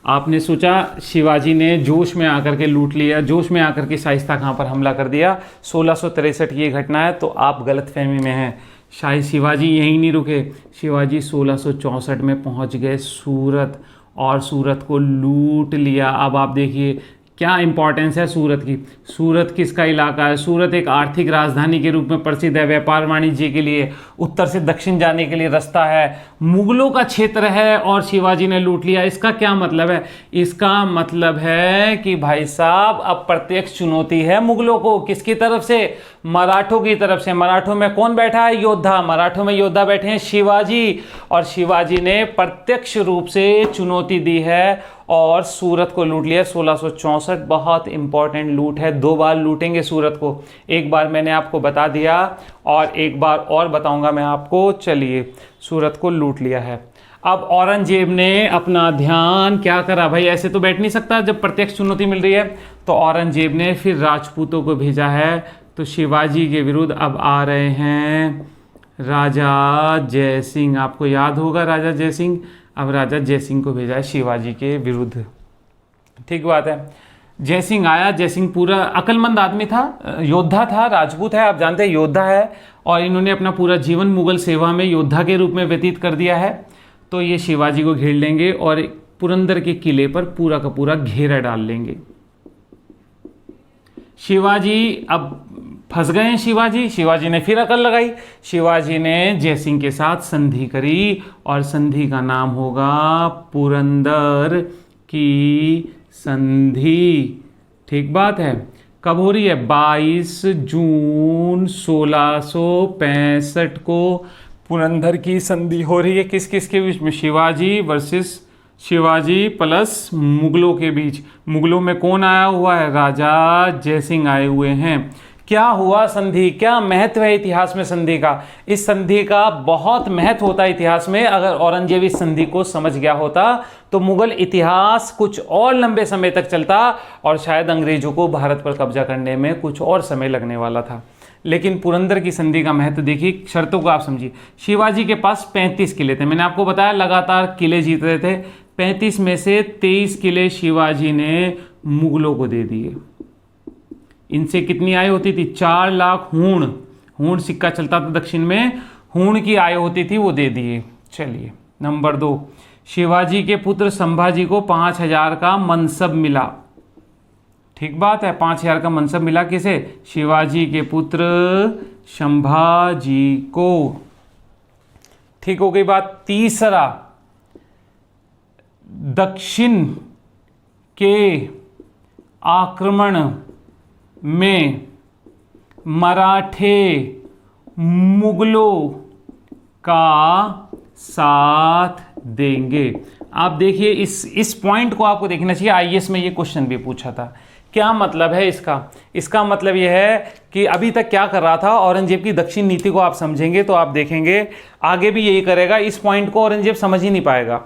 आपने सोचा शिवाजी ने जोश में आकर के लूट लिया, जोश में आकर के शाइस्ता खां पर हमला कर दिया। 1663 की ये घटना है, तो आप गलतफहमी में हैं। शायद शिवाजी यहीं नहीं रुके, शिवाजी 1664 में पहुँच गए सूरत और सूरत को लूट लिया। अब आप देखिए क्या इंपॉर्टेंस है सूरत की। सूरत किसका इलाका है? सूरत एक आर्थिक राजधानी के रूप में प्रसिद्ध है, व्यापार वाणिज्य के लिए, उत्तर से दक्षिण जाने के लिए रास्ता है, मुगलों का क्षेत्र है और शिवाजी ने लूट लिया। इसका क्या मतलब है? इसका मतलब है कि भाई साहब अब प्रत्यक्ष चुनौती है मुगलों को। किसकी तरफ से? मराठों की तरफ से। मराठों में कौन बैठा है? योद्धा। मराठों में योद्धा बैठे हैं शिवाजी, और शिवाजी ने प्रत्यक्ष रूप से चुनौती दी है और सूरत को लूट लिया। 1664 बहुत इंपॉर्टेंट लूट है। 2 बार लूटेंगे सूरत को, एक बार मैंने आपको बता दिया और एक बार और बताऊंगा मैं आपको। चलिए, सूरत को लूट लिया है। अब औरंगजेब ने अपना ध्यान क्या करा भाई, ऐसे तो बैठ नहीं सकता जब प्रत्यक्ष चुनौती मिल रही है। तो औरंगजेब ने फिर राजपूतों को भेजा है। तो शिवाजी के विरुद्ध अब आ रहे हैं राजा जयसिंह। आपको याद होगा राजा जयसिंह। अब राजा जयसिंह को भेजा है शिवाजी के विरुद्ध। ठीक बात है। जयसिंह आया। जयसिंह पूरा अक्लमंद आदमी था, योद्धा था, राजपूत है, आप जानते हैं योद्धा है, और इन्होंने अपना पूरा जीवन मुगल सेवा में योद्धा के रूप में व्यतीत कर दिया है। तो ये शिवाजी को घेर लेंगे और पुरंदर के किले पर पूरा का पूरा घेरा डाल लेंगे। शिवाजी अब फंस गए हैं। शिवाजी ने फिर अकल लगाई। शिवाजी ने जयसिंह के साथ संधि करी और संधि का नाम होगा पुरंदर की संधि। ठीक बात है। कब हो रही है? 22 जून 1665 को पुरंदर की संधि हो रही है। किस किस के बीच में? शिवाजी वर्सेस शिवाजी प्लस मुगलों के बीच। मुगलों में कौन आया हुआ है? राजा जयसिंह आए हुए हैं। क्या हुआ संधि? क्या महत्व है इतिहास में संधि का? इस संधि का बहुत महत्व होता है इतिहास में। अगर औरंगजेब इस संधि को समझ गया होता तो मुगल इतिहास कुछ और लंबे समय तक चलता और शायद अंग्रेजों को भारत पर कब्जा करने में कुछ और समय लगने वाला था। लेकिन पुरंदर की संधि का महत्व देखिए, शर्तों को आप समझिए। शिवाजी के पास 35 किले थे, मैंने आपको बताया लगातार किले जीत रहे थे। 35 में से 23 किले शिवाजी ने मुगलों को दे दिए। इनसे कितनी आय होती थी? 4 लाख हूण। हूण सिक्का चलता था दक्षिण में, हूण की आय होती थी, वो दे दिए। चलिए, नंबर 2, शिवाजी के पुत्र संभाजी को 5000 का मनसब मिला। ठीक बात है, 5000 का मनसब मिला। किसे? शिवाजी के पुत्र संभाजी को। ठीक हो गई बात। तीसरा, दक्षिण के आक्रमण में मराठे मुगलों का साथ देंगे। आप देखिए इस पॉइंट को आपको देखना चाहिए, आईएएस में ये क्वेश्चन भी पूछा था। क्या मतलब है इसका मतलब यह है कि अभी तक क्या कर रहा था औरंगजेब की दक्षिण नीति को आप समझेंगे तो आप देखेंगे आगे भी यही करेगा। इस पॉइंट को औरंगजेब समझ ही नहीं पाएगा।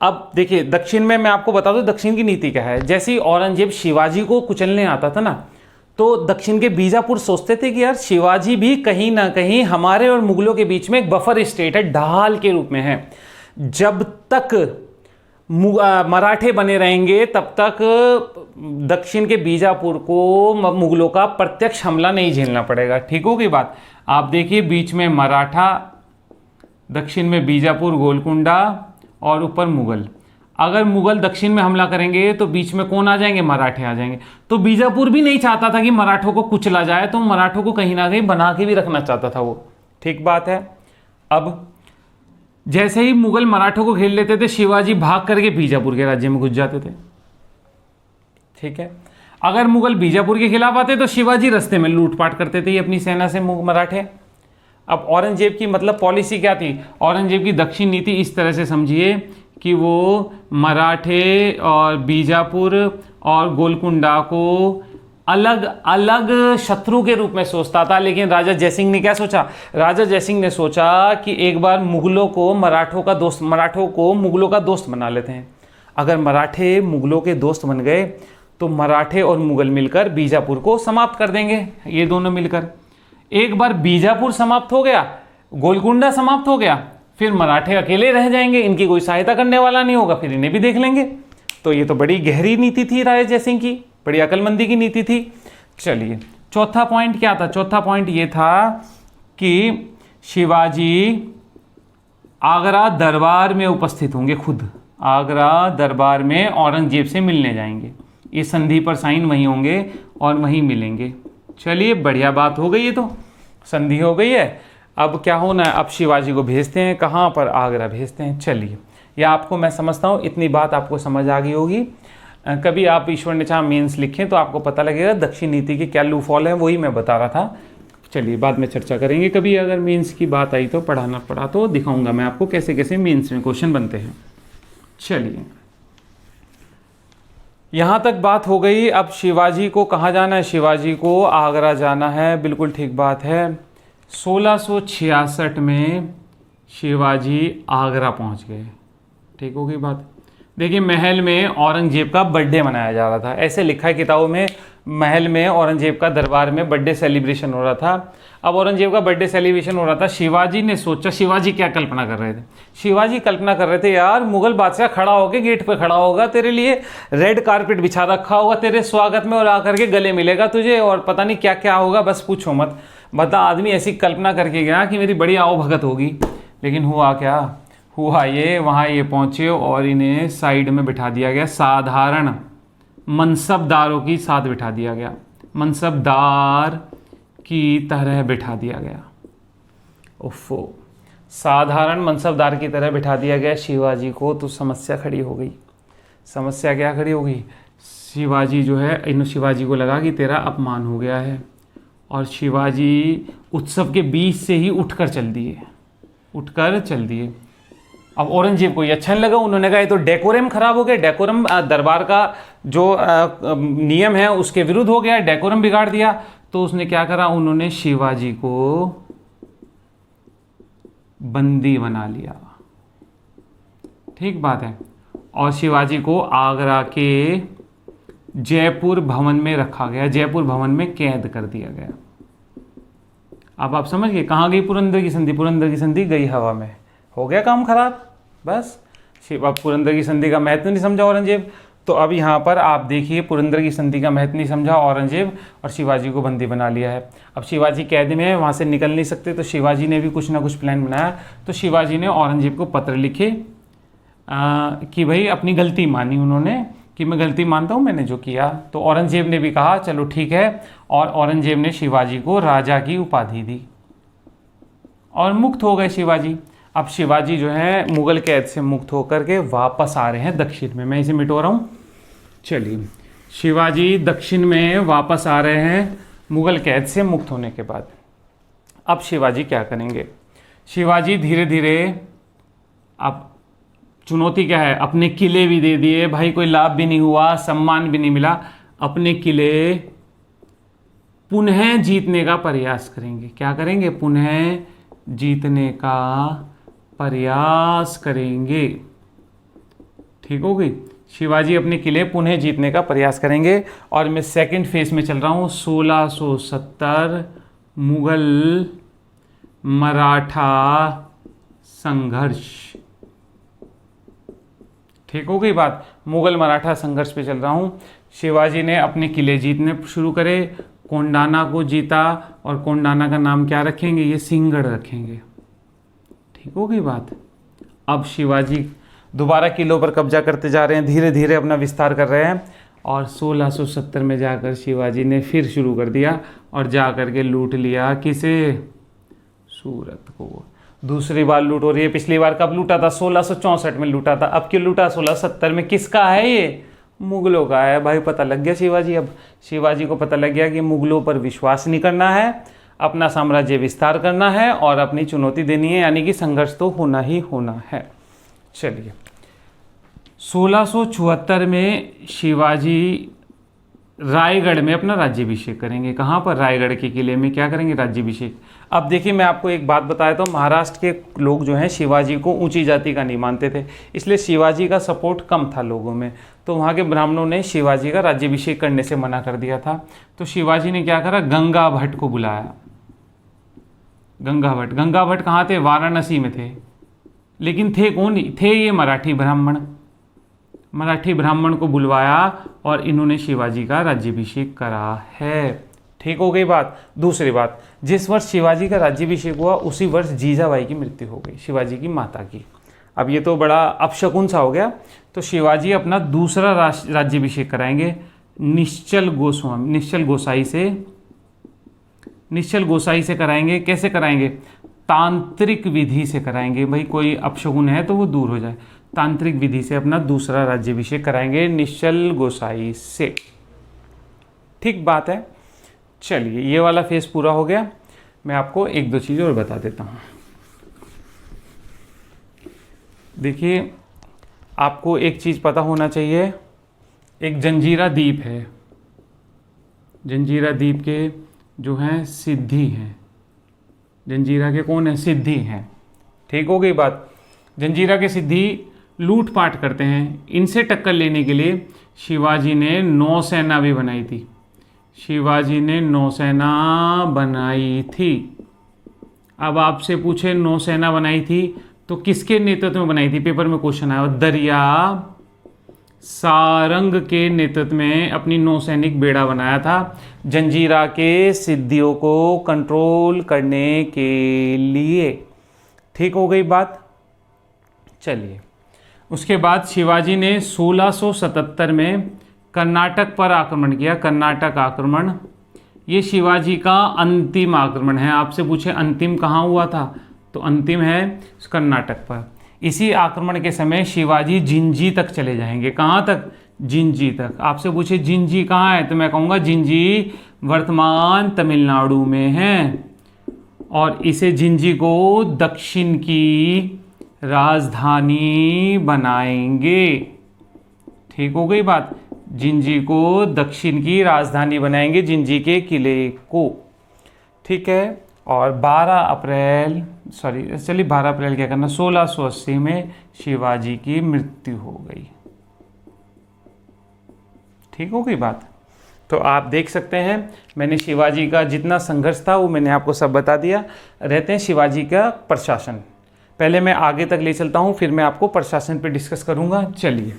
अब देखिए दक्षिण में मैं आपको बता दूं दक्षिण की नीति क्या है। जैसे ही औरंगजेब शिवाजी को कुचलने आता था ना, तो दक्षिण के बीजापुर सोचते थे कि यार शिवाजी भी कहीं ना कहीं हमारे और मुगलों के बीच में एक बफर स्टेट है, ढाल के रूप में है। जब तक मराठे बने रहेंगे तब तक दक्षिण के बीजापुर को मुगलों का प्रत्यक्ष हमला नहीं झेलना पड़ेगा। ठीक होगी बात। आप देखिए बीच में मराठा, दक्षिण में बीजापुर गोलकुंडा और ऊपर मुगल। अगर मुगल दक्षिण में हमला करेंगे तो बीच में कौन आ जाएंगे? मराठे आ जाएंगे। तो बीजापुर भी नहीं चाहता था कि मराठों को कुचला जाए, तो मराठों को कहीं ना कहीं बना के भी रखना चाहता था वो। ठीक बात है। अब जैसे ही मुगल मराठों को घेर लेते थे, शिवाजी भाग करके बीजापुर के राज्य में घुस जाते थे। ठीक है। अगर मुगल बीजापुर के खिलाफ आते तो शिवाजी रास्ते में लूटपाट करते थे अपनी सेना से मराठे। अब औरंगजेब की मतलब पॉलिसी क्या थी? औरंगजेब की दक्षिण नीति इस तरह से समझिए कि वो मराठे और बीजापुर और गोलकुंडा को अलग अलग शत्रु के रूप में सोचता था। लेकिन राजा जयसिंह ने क्या सोचा? राजा जयसिंह ने सोचा कि एक बार मुगलों को मराठों को मुगलों का दोस्त बना लेते हैं। अगर मराठे मुगलों के दोस्त बन गए तो मराठे और मुगल मिलकर बीजापुर को समाप्त कर देंगे। ये दोनों मिलकर एक बार बीजापुर समाप्त हो गया, गोलकुंडा समाप्त हो गया, फिर मराठे अकेले रह जाएंगे, इनकी कोई सहायता करने वाला नहीं होगा, फिर इन्हें भी देख लेंगे। तो ये तो बड़ी गहरी नीति थी राजा जयसिंह की, बड़ी अकलमंदी की नीति थी। चलिए चौथा पॉइंट क्या था? चौथा पॉइंट ये था कि शिवाजी आगरा दरबार में उपस्थित होंगे, खुद आगरा दरबार में औरंगजेब से मिलने जाएंगे। ये संधि पर साइन वहीं होंगे और वहीं मिलेंगे। चलिए बढ़िया बात हो गई, ये तो संधि हो गई है। अब क्या होना है? अब शिवाजी को भेजते हैं, कहाँ पर? आगरा भेजते हैं। चलिए यह आपको मैं समझता हूँ इतनी बात आपको समझ आ गई होगी। कभी आप ईश्वर ने चाहा मेंस लिखें तो आपको पता लगेगा दक्षिण नीति के क्या लूफॉल है, वही मैं बता रहा था। चलिए बाद में चर्चा करेंगे। कभी अगर मेंस की बात आई तो पढ़ाना पड़ा तो दिखाऊंगा मैं आपको कैसे कैसे मेंस में क्वेश्चन बनते हैं। चलिए यहाँ तक बात हो गई। अब शिवाजी को कहाँ जाना है? शिवाजी को आगरा जाना है, बिल्कुल ठीक बात है। 1666 में शिवाजी आगरा पहुँच गए। ठीक हो गई बात। देखिए महल में औरंगजेब का बर्थडे मनाया जा रहा था, ऐसे लिखा है किताबों में। महल में औरंगजेब का दरबार में बर्थडे सेलिब्रेशन हो रहा था। अब औरंगजेब का बर्थडे सेलिब्रेशन हो रहा था। शिवाजी ने सोचा, शिवाजी क्या कल्पना कर रहे थे? शिवाजी कल्पना कर रहे थे यार मुगल बादशाह खड़ा होकर गेट पे खड़ा होगा, तेरे लिए रेड कारपेट बिछा रखा होगा तेरे स्वागत में, और आकर के गले मिलेगा तुझे, और पता नहीं क्या क्या होगा, बस पूछो मत। बता आदमी ऐसी कल्पना करके गया कि मेरी बड़ी आओ भगत होगी। लेकिन हुआ क्या? हुआ ये, वहाँ ये पहुँचे और इन्हें साइड में बिठा दिया गया, साधारण मनसबदारों की साथ बिठा दिया गया, मनसबदार की तरह बिठा दिया गया। उफ़ो, साधारण मनसबदार की तरह बिठा दिया गया शिवाजी को। तो समस्या खड़ी हो गई। समस्या क्या खड़ी हो गई? शिवाजी जो है, इन शिवाजी को लगा कि तेरा अपमान हो गया है, और शिवाजी उत्सव के बीच से ही उठकर चल दिए। अब औरंगजेब को ये अच्छा नहीं लगा। उन्होंने कहा ये तो डेकोरम खराब हो गया, डेकोरम दरबार का जो नियम है उसके विरुद्ध हो गया, डेकोरम बिगाड़ दिया। तो उसने क्या करा? उन्होंने शिवाजी को बंदी बना लिया। ठीक बात है। और शिवाजी को आगरा के जयपुर भवन में रखा गया, जयपुर भवन में कैद कर दिया गया। अब आप समझ गए कहाँ गई पुरंदर की संधि? पुरंदर की संधि गई हवा में, हो गया काम खराब बस। अब पुरंदर की संधि का महत्व नहीं समझा औरंगजेब। तो अब यहाँ पर आप देखिए पुरंदर की संधि का महत्व नहीं समझा औरंगजेब, और शिवाजी को बंदी बना लिया है। अब शिवाजी कैद में है, वहाँ से निकल नहीं सकते, तो शिवाजी ने भी कुछ ना कुछ प्लान बनाया। तो शिवाजी ने औरंगजेब को पत्र लिखे कि भाई अपनी गलती मानी उन्होंने, कि मैं गलती मानता हूँ मैंने जो किया। तो औरंगजेब ने भी कहा चलो ठीक है, और औरंगजेब ने शिवाजी को राजा की उपाधि दी और मुक्त हो गए शिवाजी। अब शिवाजी जो है मुगल कैद से मुक्त होकर के वापस आ रहे हैं दक्षिण में। मैं इसे मिटो रहा हूँ। चलिए, शिवाजी दक्षिण में वापस आ रहे हैं मुगल कैद से मुक्त होने के बाद। अब शिवाजी क्या करेंगे? शिवाजी धीरे धीरे, अब चुनौती क्या है, अपने किले भी दे दिए भाई, कोई लाभ भी नहीं हुआ, सम्मान भी नहीं मिला, अपने किले पुनः जीतने का प्रयास करेंगे। क्या करेंगे? पुनः जीतने का प्रयास करेंगे। ठीक हो गई? शिवाजी अपने किले पुनः जीतने का प्रयास करेंगे। और मैं सेकंड फेज में चल रहा हूँ। 1670 मुगल मराठा संघर्ष। ठीक हो गई बात? मुगल मराठा संघर्ष पे चल रहा हूँ। शिवाजी ने अपने किले जीतने शुरू करे, कोंडाना को जीता, और कोंडाना का नाम क्या रखेंगे? ये सिंहगढ़ रखेंगे। ठीक हो गई बात? अब शिवाजी दोबारा किलों पर कब्जा करते जा रहे हैं, धीरे धीरे अपना विस्तार कर रहे हैं। और 1670 में जाकर शिवाजी ने फिर शुरू कर दिया और जा कर के लूट लिया किसे? सूरत को। दूसरी बार लूट हो रही है। पिछली बार कब लूटा था? 1664 में लूटा था। अब क्यों लूटा 1670 में? किसका है ये? मुगलों का है भाई। पता लग गया शिवाजी, अब शिवाजी को पता लग गया कि मुगलों पर विश्वास नहीं करना है, अपना साम्राज्य विस्तार करना है और अपनी चुनौती देनी है, यानी कि संघर्ष तो होना ही होना है। चलिए, 1674 में शिवाजी रायगढ़ में अपना राज्याभिषेक करेंगे। कहाँ पर? रायगढ़ के किले में क्या करेंगे? राज्याभिषेक। अब देखिए, मैं आपको एक बात बताया तो महाराष्ट्र के लोग जो हैं शिवाजी को ऊंची जाति का नहीं मानते थे, इसलिए शिवाजी का सपोर्ट कम था लोगों में। तो वहाँ के ब्राह्मणों ने शिवाजी का राज्याभिषेक करने से मना कर दिया था। तो शिवाजी ने क्या करा? गंगा भट्ट को बुलाया। गंगा भट्ट कहाँ थे? वाराणसी में थे। लेकिन थे कौन? थे ये मराठी ब्राह्मण को बुलवाया और इन्होंने शिवाजी का राज्याभिषेक करा है। ठीक हो गई बात? दूसरी बात, जिस वर्ष शिवाजी का राज्याभिषेक हुआ उसी वर्ष जीजाबाई की मृत्यु हो गई, शिवाजी की माता की। अब ये तो बड़ा अपशकुन सा हो गया। तो शिवाजी अपना दूसरा राज्याभिषेक कराएंगे निश्चल गोसाई से कराएंगे। कैसे कराएंगे? तांत्रिक विधि से कराएंगे। भाई कोई अपशकुन है तो वो दूर हो जाए। तांत्रिक विधि से अपना दूसरा राज्याभिषेक कराएंगे निश्चल गोसाई से। ठीक बात है? चलिए, ये वाला फेज पूरा हो गया। मैं आपको एक दो चीज़ और बता देता हूँ। देखिए, आपको एक चीज़ पता होना चाहिए। एक जंजीरा द्वीप है, जंजीरा द्वीप के जो हैं सिद्धि हैं। जंजीरा के कौन है? सिद्धि हैं। ठीक हो गई बात? जंजीरा के सिद्धि लूटपाट करते हैं। इनसे टक्कर लेने के लिए शिवाजी ने नौसेना भी बनाई थी। शिवाजी ने नौसेना बनाई थी। अब आपसे पूछे नौसेना बनाई थी तो किसके नेतृत्व में बनाई थी? पेपर में क्वेश्चन आया। दरिया सारंग के नेतृत्व में अपनी नौसैनिक बेड़ा बनाया था जंजीरा के सिद्धियों को कंट्रोल करने के लिए। ठीक हो गई बात? चलिए, उसके बाद शिवाजी ने 1677 में कर्नाटक पर आक्रमण किया। कर्नाटक आक्रमण, ये शिवाजी का अंतिम आक्रमण है। आपसे पूछे अंतिम कहाँ हुआ था, तो अंतिम है कर्नाटक पर। इसी आक्रमण के समय शिवाजी जिंजी तक चले जाएंगे। कहाँ तक? जिंजी तक। आपसे पूछे जिंजी कहाँ है, तो मैं कहूँगा जिंजी वर्तमान तमिलनाडु में है, और इसे जिंजी को दक्षिण की राजधानी बनाएंगे। ठीक हो गई बात? जिंजी को दक्षिण की राजधानी बनाएंगे, जिंजी के किले को। ठीक है? और 12 अप्रैल क्या करना, 1680 में शिवाजी की मृत्यु हो गई। ठीक हो गई बात? तो आप देख सकते हैं मैंने शिवाजी का जितना संघर्ष था वो मैंने आपको सब बता दिया। रहते हैं शिवाजी का प्रशासन। पहले मैं आगे तक ले चलता हूँ, फिर मैं आपको प्रशासन पे डिस्कस करूँगा। चलिए,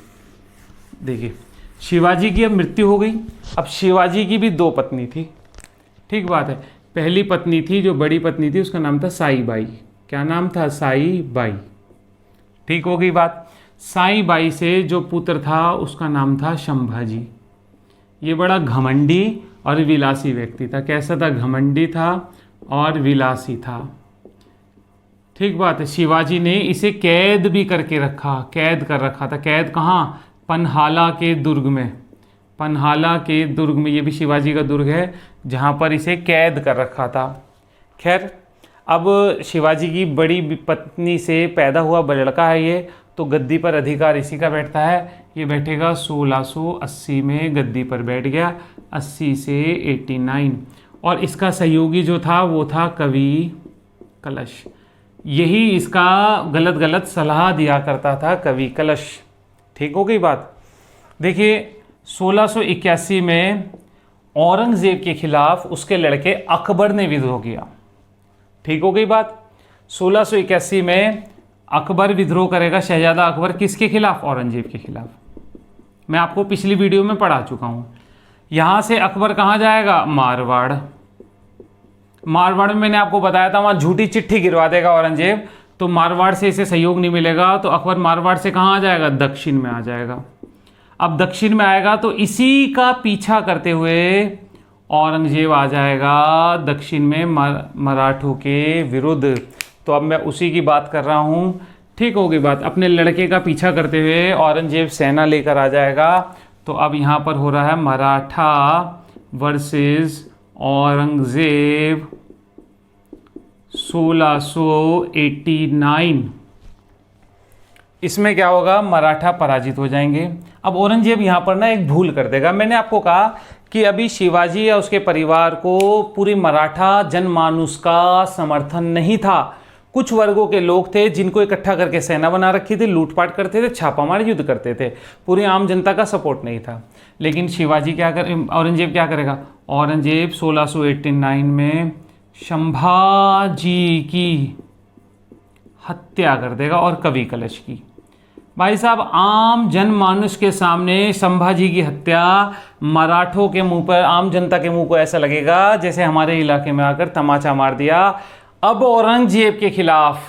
देखिए, शिवाजी की अब मृत्यु हो गई। अब शिवाजी की भी 2 पत्नी थी। ठीक बात है? पहली पत्नी थी, जो बड़ी पत्नी थी, उसका नाम था साईबाई। क्या नाम था? साईबाई। ठीक हो गई बात? साईबाई से जो पुत्र था उसका नाम था संभाजी। ये बड़ा घमंडी और विलासी व्यक्ति था। कैसा था? घमंडी था और विलासी था। ठीक बात है। शिवाजी ने इसे कैद भी करके रखा, कैद कर रखा था। कैद कहाँ? पन्हाला के दुर्ग में। पन्हाला के दुर्ग में, ये भी शिवाजी का दुर्ग है जहाँ पर इसे कैद कर रखा था। खैर, अब शिवाजी की बड़ी पत्नी से पैदा हुआ लड़का है ये, तो गद्दी पर अधिकार इसी का बैठता है। ये बैठेगा 1680 में गद्दी पर बैठ गया, 80 से 89। और इसका सहयोगी जो था वो था कवि कलश। यही इसका गलत गलत सलाह दिया करता था, कवि कलश। ठीक हो गई बात। देखिए 1681 में औरंगजेब के खिलाफ उसके लड़के अकबर ने विद्रोह किया। ठीक हो गई बात। 1681 में अकबर विद्रोह करेगा, शहजादा अकबर, किसके खिलाफ? औरंगजेब के खिलाफ। मैं आपको पिछली वीडियो में पढ़ा चुका हूं। यहां से अकबर कहां जाएगा? मारवाड़। मारवाड़ में मैंने आपको बताया था वहां झूठी चिट्ठी गिरवा देगा औरंगजेब, तो मारवाड़ से इसे सहयोग नहीं मिलेगा, तो अकबर मारवाड़ से कहां आ जाएगा? दक्षिण में आ जाएगा। अब दक्षिण में आएगा तो इसी का पीछा करते हुए औरंगजेब आ जाएगा दक्षिण में मराठों के विरुद्ध। तो अब मैं उसी की बात कर रहा हूं। ठीक होगी बात। अपने लड़के का पीछा करते हुए औरंगजेब सेना लेकर आ जाएगा। तो अब यहाँ पर हो रहा है मराठा वर्सेस औरंगजेब 1689। इसमें क्या होगा? मराठा पराजित हो जाएंगे। अब औरंगजेब यहाँ पर ना एक भूल कर देगा। मैंने आपको कहा कि अभी शिवाजी या उसके परिवार को पूरी मराठा जनमानस का समर्थन नहीं था। कुछ वर्गों के लोग थे जिनको इकट्ठा करके सेना बना रखी थी, लूटपाट करते थे, छापामार युद्ध करते थे। पूरी आम जनता का सपोर्ट नहीं था। लेकिन शिवाजी क्या औरंगजेब क्या करेगा? औरंगजेब 1689 में संभाजी की हत्या कर देगा और कवि कलश की। भाई साहब, आम जनमानस के सामने संभाजी की हत्या, मराठों के मुंह पर, आम जनता के मुंह को ऐसा लगेगा जैसे हमारे इलाके में आकर तमाचा मार दिया। अब औरंगजेब के खिलाफ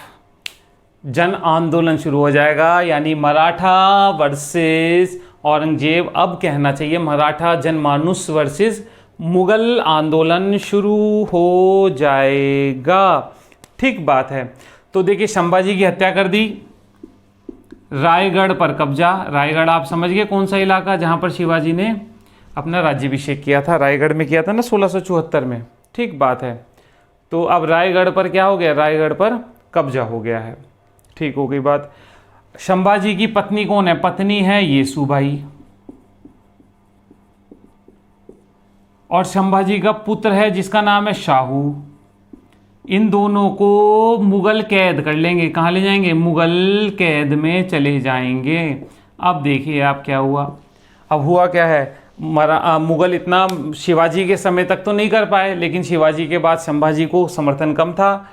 जन आंदोलन शुरू हो जाएगा, यानी मराठा वर्सेस औरंगजेब। अब कहना चाहिए मराठा जनमानस वर्सेस मुगल आंदोलन शुरू हो जाएगा। ठीक बात है। तो देखिए संभाजी की हत्या कर दी, रायगढ़ पर कब्जा। रायगढ़ आप समझ गए कौन सा इलाका जहां पर शिवाजी ने अपना राज्याभिषेक किया था? रायगढ़ में किया था ना 1674 में। ठीक बात है। तो अब रायगढ़ पर क्या हो गया? रायगढ़ पर कब्जा हो गया है। ठीक हो गई बात। संभाजी की पत्नी कौन है? पत्नी है येसुबाई, और संभाजी का पुत्र है जिसका नाम है शाहू। इन दोनों को मुगल कैद कर लेंगे। कहाँ ले जाएंगे? मुगल कैद में चले जाएंगे। अब देखिए आप क्या हुआ। अब हुआ क्या है? मुगल इतना शिवाजी के समय तक तो नहीं कर पाए, लेकिन शिवाजी के बाद संभाजी को समर्थन कम था,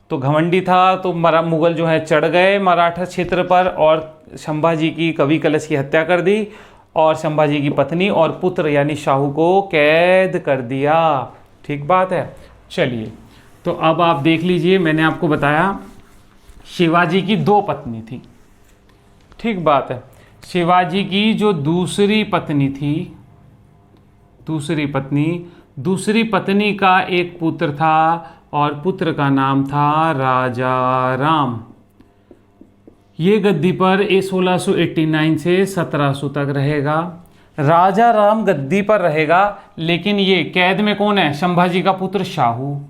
तो घमंडी था, तो मुगल जो है चढ़ गए मराठा क्षेत्र पर और संभाजी की, कवि कलश की हत्या कर दी और संभाजी की पत्नी और पुत्र यानी शाहू को कैद कर दिया। ठीक बात है। चलिए, तो अब आप देख लीजिए, मैंने आपको बताया शिवाजी की 2 पत्नी थी। ठीक बात है। शिवाजी की जो दूसरी पत्नी थी, दूसरी पत्नी का एक पुत्र था और पुत्र का नाम था राजा राम। ये गद्दी पर 1689 से 1700 तक रहेगा। राजा राम गद्दी पर रहेगा, लेकिन ये कैद में कौन है? संभाजी का पुत्र शाहू।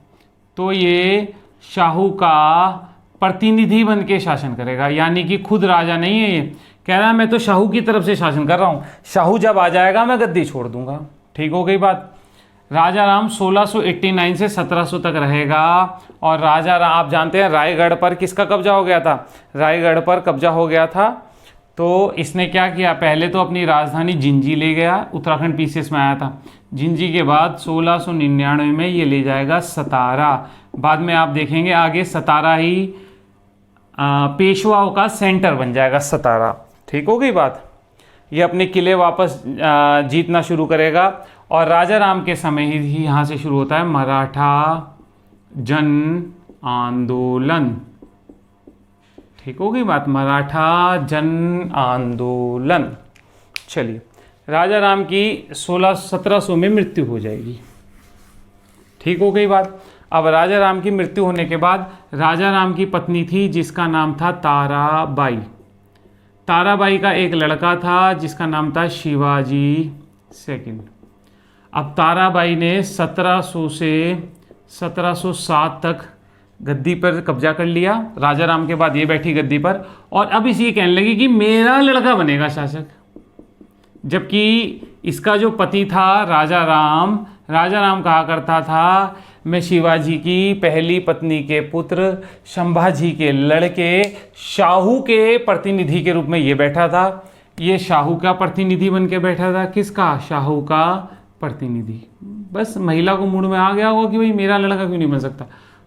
तो ये शाहू का प्रतिनिधि बन के शासन करेगा, यानी कि खुद राजा नहीं है। ये कह रहा है मैं तो शाहू की तरफ से शासन कर रहा हूँ, शाहू जब आ जाएगा मैं गद्दी छोड़ दूंगा। ठीक हो गई बात। राजा राम 1689 से 1700 तक रहेगा। और राजा राम आप जानते हैं रायगढ़ पर किसका कब्जा हो गया था? रायगढ़ पर कब्जा हो गया था। तो इसने क्या किया? पहले तो अपनी राजधानी जिंजी ले गया, उत्तराखंड पीसेस में आया था। जिंजी के बाद 1699 में ये ले जाएगा सतारा। बाद में आप देखेंगे आगे सतारा ही पेशवाओं का सेंटर बन जाएगा, सतारा। ठीक हो गई बात। ये अपने किले वापस जीतना शुरू करेगा। और राजा राम के समय ही यहाँ से शुरू होता है मराठा जन आंदोलन। ठीक हो गई बात, मराठा जन आंदोलन। चलिए, राजा राम की 1700 में मृत्यु हो जाएगी। ठीक हो गई बात। अब राजा राम की मृत्यु होने के बाद राजा राम की पत्नी थी जिसका नाम था ताराबाई। ताराबाई का एक लड़का था जिसका नाम था शिवाजी सेकंड। अब ताराबाई ने 1700 से 1707 तक गद्दी पर कब्जा कर लिया। राजा राम के बाद ये बैठी गद्दी पर और अब इसी कहने लगी कि मेरा लड़का बनेगा शासक, जबकि इसका जो पति था राजा राम कहा करता था मैं शिवाजी की पहली पत्नी के पुत्र संभाजी के लड़के शाहू के प्रतिनिधि के रूप में ये बैठा था। ये शाहू का प्रतिनिधि बन के बैठा था। किसका? शाहू का प्रतिनिधि। बस महिला को मूड में आ गया होगा कि भाई मेरा लड़का क्यों नहीं बन सकता,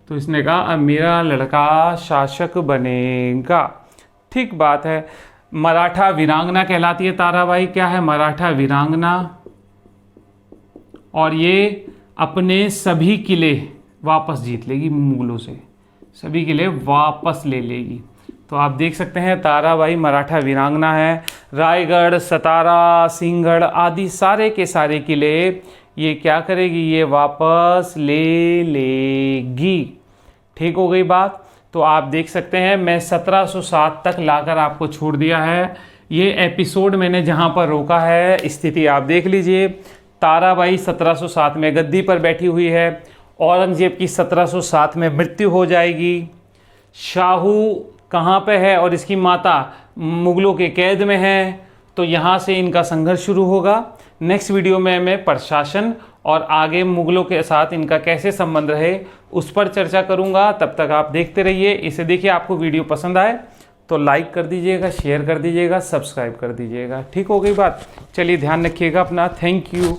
तो इसने कहा अब मेरा लड़का शासक बनेगा। ठीक बात है। मराठा वीरांगना कहलाती है ताराबाई। क्या है? मराठा वीरांगना। और ये अपने सभी किले वापस जीत लेगी मुगलों से, सभी किले वापस ले लेगी। तो आप देख सकते हैं ताराबाई मराठा वीरांगना है। रायगढ़, सतारा, सिंहगढ़ आदि सारे के सारे किले ये क्या करेगी? ये वापस ले लेगी। ठीक हो गई बात। तो आप देख सकते हैं मैं 1707 तक लाकर आपको छोड़ दिया है। ये एपिसोड मैंने जहाँ पर रोका है स्थिति आप देख लीजिए। ताराबाई 1707 में गद्दी पर बैठी हुई है। औरंगजेब की 1707 में मृत्यु हो जाएगी। शाहू कहाँ पे है और इसकी माता मुगलों के कैद में है। तो यहाँ से इनका संघर्ष शुरू होगा। नेक्स्ट वीडियो में मैं प्रशासन और आगे मुगलों के साथ इनका कैसे संबंध रहे उस पर चर्चा करूँगा। तब तक आप देखते रहिए। इसे देखिए, आपको वीडियो पसंद आए तो लाइक कर दीजिएगा, शेयर कर दीजिएगा, सब्सक्राइब कर दीजिएगा। ठीक हो गई बात। चलिए ध्यान रखिएगा अपना। Thank you.